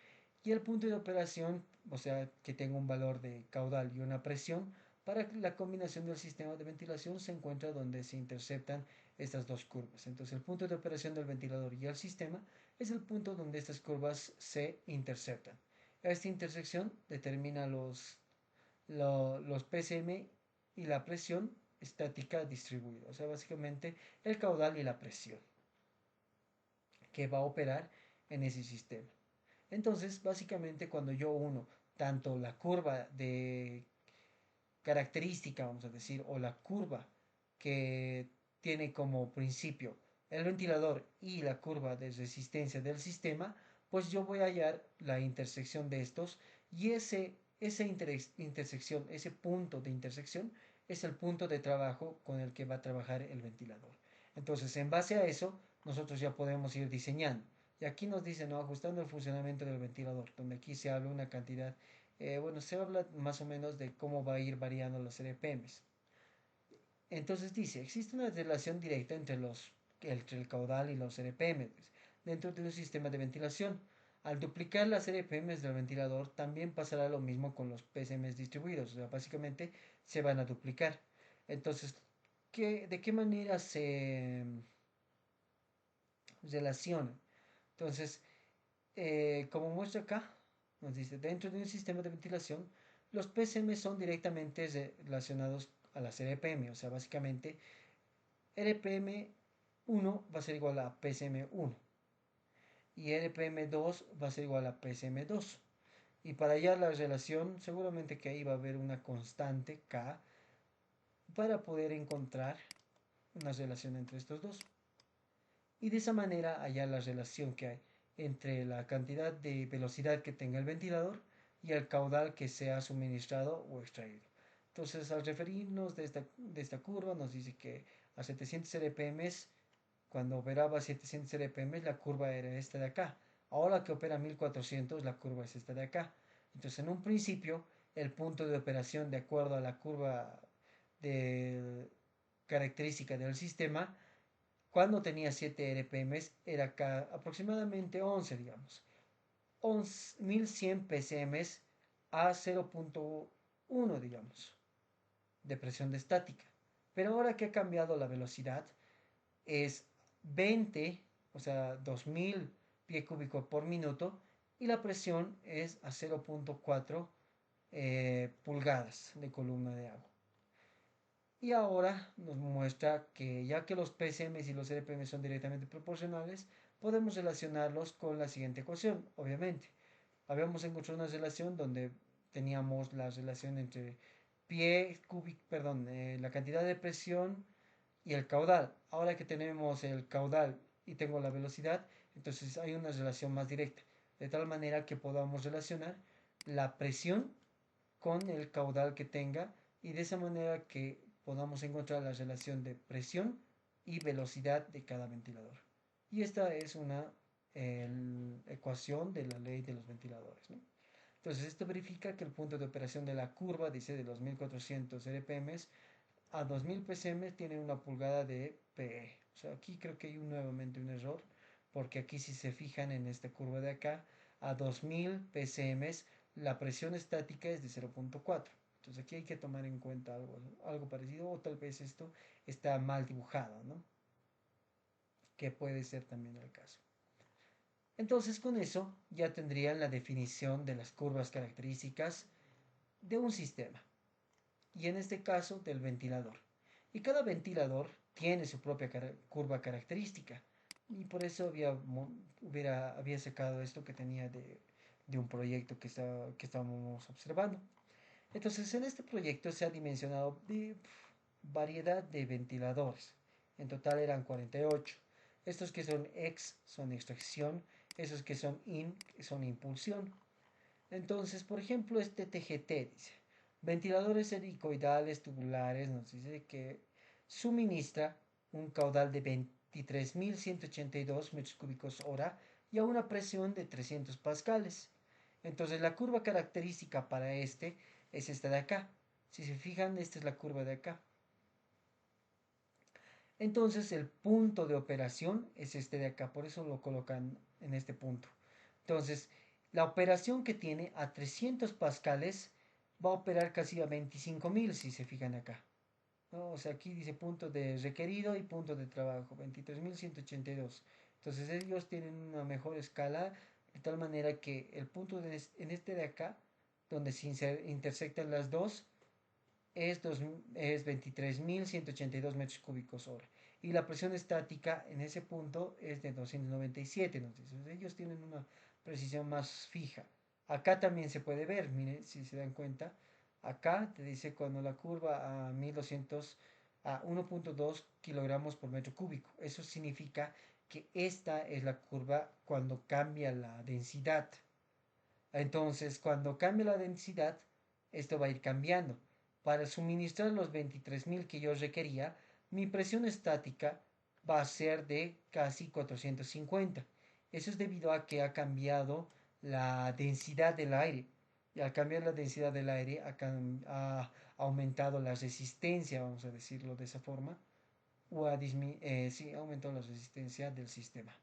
y el punto de operación, o sea, que tenga un valor de caudal y una presión, para la combinación del sistema de ventilación se encuentra donde se interceptan estas dos curvas. Entonces el punto de operación del ventilador y el sistema es el punto donde estas curvas se interceptan. Esta intersección determina los PSM y la presión estática distribuida, o sea, básicamente el caudal y la presión que va a operar en ese sistema. Entonces, básicamente cuando yo uno tanto la curva de característica, vamos a decir, o la curva que tiene como principio el ventilador y la curva de resistencia del sistema, pues yo voy a hallar la intersección de estos y esa intersección, ese punto de intersección es el punto de trabajo con el que va a trabajar el ventilador. Entonces, en base a eso, nosotros ya podemos ir diseñando. Y aquí nos dice, ¿no? Ajustando el funcionamiento del ventilador, donde aquí se habla una cantidad, bueno, se habla más o menos de cómo va a ir variando los RPMs. Entonces dice, existe una relación directa entre el caudal y los RPMs dentro de un sistema de ventilación. Al duplicar las RPMs del ventilador, también pasará lo mismo con los PSMs distribuidos. O sea, básicamente se van a duplicar. Entonces, ¿de qué manera se relacionan? Entonces, como muestra acá, nos dice, dentro de un sistema de ventilación, los PSM son directamente relacionados a las RPM, o sea, básicamente RPM 1 va a ser igual a PSM 1 y RPM 2 va a ser igual a PSM 2. Y para hallar la relación, seguramente que ahí va a haber una constante K para poder encontrar una relación entre estos dos. Y de esa manera hallar la relación que hay entre la cantidad de velocidad que tenga el ventilador y el caudal que sea suministrado o extraído. Entonces, al referirnos de esta curva, nos dice que a 700 RPM, cuando operaba a 700 RPM, la curva era esta de acá. Ahora que opera a 1400, la curva es esta de acá. Entonces, en un principio, el punto de operación, de acuerdo a la curva de característica del sistema, cuando tenía 7 RPMs era aproximadamente 11, digamos. 1100 PCMs a 0.1, digamos, de presión de estática. Pero ahora que ha cambiado la velocidad, es 20, o sea, 2000 pie cúbico por minuto, y la presión es a 0.4 pulgadas de columna de agua. Y ahora nos muestra que ya que los PCMs y los RPM son directamente proporcionales, podemos relacionarlos con la siguiente ecuación, obviamente. Habíamos encontrado una relación donde teníamos la relación entre pie cúbico, perdón, la cantidad de presión y el caudal. Ahora que tenemos el caudal y tengo la velocidad, entonces hay una relación más directa, de tal manera que podamos relacionar la presión con el caudal que tenga y de esa manera que podamos encontrar la relación de presión y velocidad de cada ventilador. Y esta es una ecuación de la ley de los ventiladores, ¿no? Entonces esto verifica que el punto de operación de la curva, dice de los 1400 RPM a 2000 PSM tiene una pulgada de PE. O sea, aquí creo que hay nuevamente un error, porque aquí si se fijan en esta curva de acá, a 2000 PSM la presión estática es de 0.4. Entonces aquí hay que tomar en cuenta algo parecido, o tal vez esto está mal dibujado, ¿no? Que puede ser también el caso. Entonces con eso ya tendrían la definición de las curvas características de un sistema, y en este caso del ventilador. Y cada ventilador tiene su propia curva característica. Y por eso había sacado esto que tenía de un proyecto que estábamos observando. Entonces, en este proyecto se ha dimensionado de variedad de ventiladores. En total eran 48. Estos que son ex son extracción, esos que son in son impulsión. Entonces, por ejemplo, este TGT dice, ventiladores helicoidales tubulares, nos dice que suministra un caudal de 23.182 metros cúbicos hora y a una presión de 300 pascales. Entonces, la curva característica para este es esta de acá. Si se fijan, esta es la curva de acá. Entonces, el punto de operación es este de acá, por eso lo colocan en este punto. Entonces, la operación que tiene a 300 pascales va a operar casi a 25.000, si se fijan acá, ¿no? O sea, aquí dice punto de requerido y punto de trabajo, 23.182. Entonces, ellos tienen una mejor escala, de tal manera que el punto en este de acá, donde se intersectan las dos, es 23.182 metros cúbicos hora. Y la presión estática en ese punto es de 297. Entonces, ellos tienen una precisión más fija. Acá también se puede ver, miren, si se dan cuenta. Acá te dice cuando la curva a 1200 a 1.2 kilogramos por metro cúbico. Eso significa que esta es la curva cuando cambia la densidad. Entonces, cuando cambia la densidad, esto va a ir cambiando. Para suministrar los 23.000 que yo requería, mi presión estática va a ser de casi 450. Eso es debido a que ha cambiado la densidad del aire. Y al cambiar la densidad del aire, ha aumentado la resistencia, vamos a decirlo de esa forma, o sí, ha aumentado la resistencia del sistema.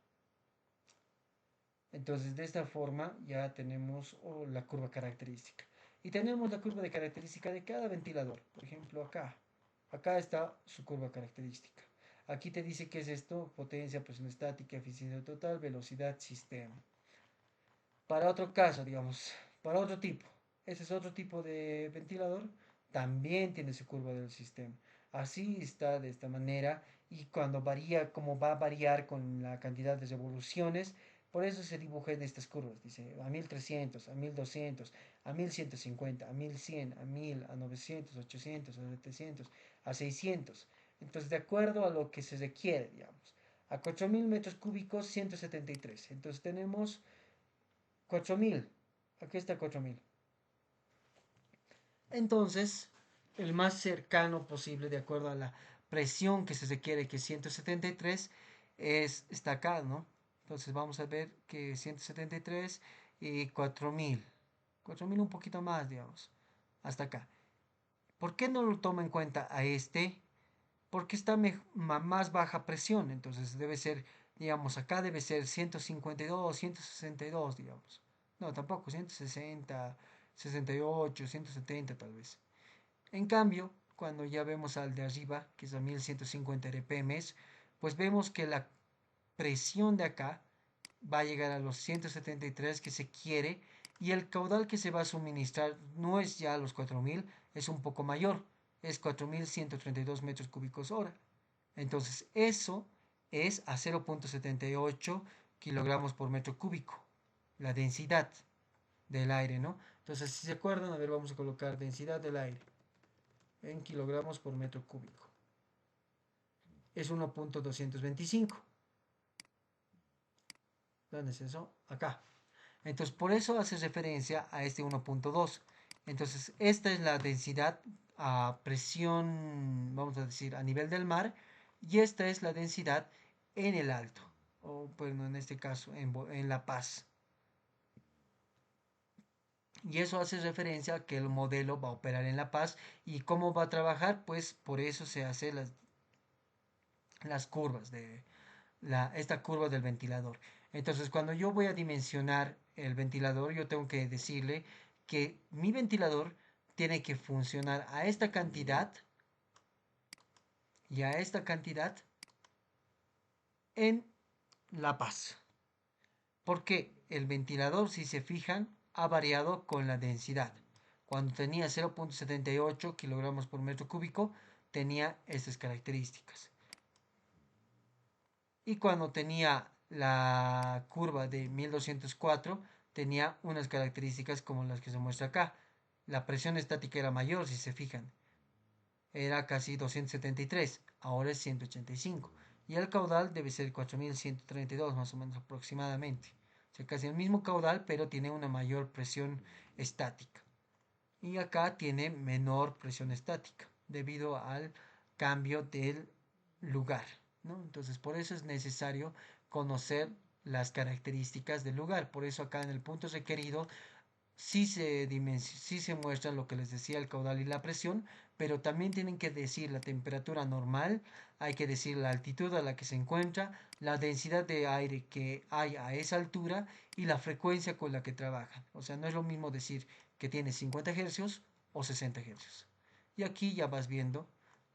Entonces, de esta forma ya tenemos la curva característica. Y tenemos la curva de característica de cada ventilador. Por ejemplo, acá. Acá está su curva característica. Aquí te dice qué es esto: potencia, presión estática, eficiencia total, velocidad, sistema. Para otro caso, digamos, para otro tipo. Ese es otro tipo de ventilador. También tiene su curva del sistema. Así está de esta manera. Y cuando varía, como va a variar con la cantidad de revoluciones, por eso se dibuja en estas curvas. Dice a 1300, a 1200, a 1150, a 1100, a 1000, a 900, 800, a 700, a 600. Entonces, de acuerdo a lo que se requiere, digamos. A 4000 metros cúbicos, 173. Entonces tenemos 4000. Aquí está 4000. Entonces, el más cercano posible, de acuerdo a la presión que se requiere, que es 173, está acá, ¿no? Entonces vamos a ver que 173 y 4000. 4000 un poquito más, digamos. Hasta acá. ¿Por qué no lo toma en cuenta a este? Porque está más baja presión. Entonces debe ser, digamos, acá debe ser 152, 162, digamos. No, tampoco, 160, 68, 170 tal vez. En cambio, cuando ya vemos al de arriba, que es a 1150 RPM, pues vemos que la presión de acá va a llegar a los 173 que se quiere, y el caudal que se va a suministrar no es ya a los 4000, es un poco mayor. es 4132 metros cúbicos hora. Entonces eso es a 0.78 kilogramos por metro cúbico, la densidad del aire, ¿no? Entonces, si se acuerdan, a ver, vamos a colocar densidad del aire en kilogramos por metro cúbico. Es 1.225. ¿Dónde es eso? Acá. Entonces, por eso hace referencia a este 1.2. Entonces, esta es la densidad a presión, vamos a decir, a nivel del mar, y esta es la densidad en el alto, o bueno, en este caso, en La Paz. Y eso hace referencia a que el modelo va a operar en La Paz. ¿Y cómo va a trabajar? Pues por eso se hacen las curvas de esta curva del ventilador. Entonces, cuando yo voy a dimensionar el ventilador, yo tengo que decirle que mi ventilador tiene que funcionar a esta cantidad y a esta cantidad en La Paz. Porque el ventilador, si se fijan, ha variado con la densidad. Cuando tenía 0.78 kilogramos por metro cúbico, tenía estas características. Y cuando tenía la curva de 1204, tenía unas características como las que se muestra acá. La presión estática era mayor, si se fijan. Era casi 273, ahora es 185. Y el caudal debe ser 4132 más o menos aproximadamente. O sea, casi el mismo caudal, pero tiene una mayor presión estática. Y acá tiene menor presión estática, debido al cambio del lugar, ¿no? Entonces, por eso es necesario conocer las características del lugar. Por eso acá en el punto requerido sí se muestra lo que les decía, el caudal y la presión, pero también tienen que decir la temperatura normal, hay que decir la altitud a la que se encuentra, la densidad de aire que hay a esa altura y la frecuencia con la que trabajan. O sea, no es lo mismo decir que tiene 50 hercios o 60 hercios. Y aquí ya vas viendo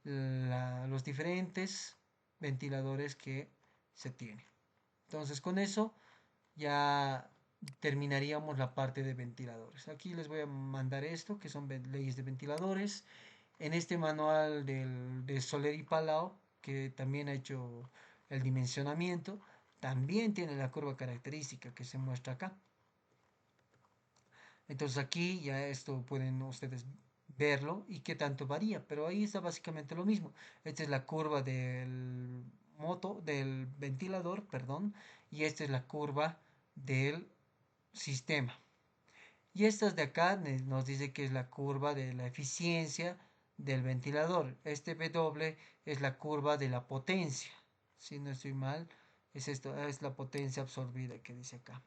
los diferentes ventiladores que se tienen. Entonces, con eso ya terminaríamos la parte de ventiladores. Aquí les voy a mandar esto, que son leyes de ventiladores. En este manual de Soler y Palau, que también ha hecho el dimensionamiento, también tiene la curva característica que se muestra acá. Entonces aquí ya esto pueden ustedes verlo y qué tanto varía, pero ahí está básicamente lo mismo. Esta es la curva del ventilador, perdón, y esta es la curva del sistema. Y estas de acá nos dice que es la curva de la eficiencia del ventilador. Este W es la curva de la potencia. Si no estoy mal, es esto, es la potencia absorbida que dice acá.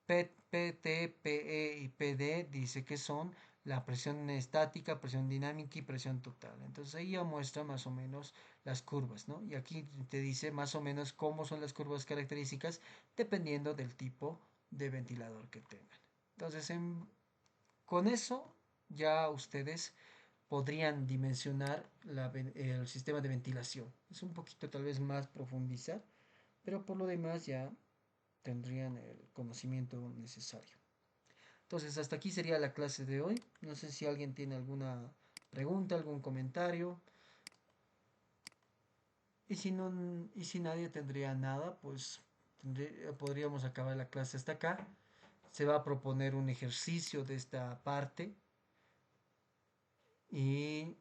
PT, PE y PD dice que son la presión estática, presión dinámica y presión total. Entonces ahí ya muestra más o menos las curvas, ¿no? Y aquí te dice más o menos cómo son las curvas características dependiendo del tipo de ventilador que tengan. Entonces con eso ya ustedes podrían dimensionar el sistema de ventilación. Es un poquito tal vez más profundizar, pero por lo demás ya tendrían el conocimiento necesario. Entonces, hasta aquí sería la clase de hoy. No sé si alguien tiene alguna pregunta, algún comentario. Y si no, y si nadie tendría nada, pues podríamos acabar la clase hasta acá. Se va a proponer un ejercicio de esta parte y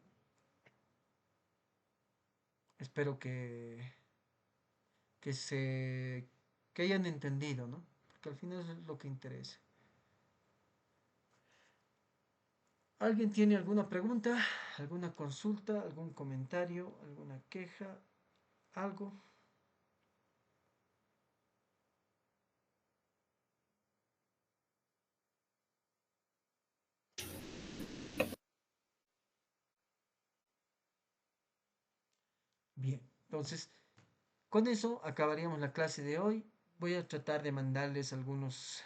espero que se que hayan entendido, ¿no? Porque al final es lo que interesa. ¿Alguien tiene alguna pregunta, alguna consulta, algún comentario, alguna queja, algo? Bien, entonces con eso acabaríamos la clase de hoy. Voy a tratar de mandarles algunas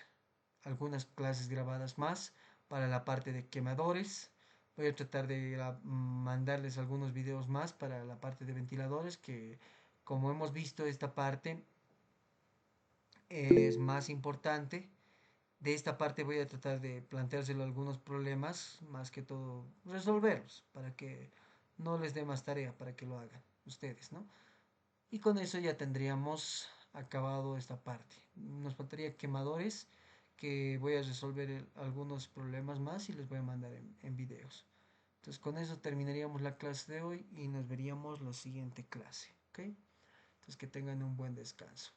clases grabadas más para la parte de quemadores. Voy a tratar de mandarles algunos videos más para la parte de ventiladores, que como hemos visto esta parte es más importante De esta parte voy a tratar de planteárselo algunos problemas, más que todo resolverlos, para que no les dé más tarea, para que lo hagan ustedes, ¿no? Y con eso ya tendríamos acabado esta parte. Nos faltaría quemadores, que voy a resolver algunos problemas más y les voy a mandar en videos. Entonces con eso terminaríamos la clase de hoy y nos veríamos la siguiente clase, ¿ok? Entonces que tengan un buen descanso.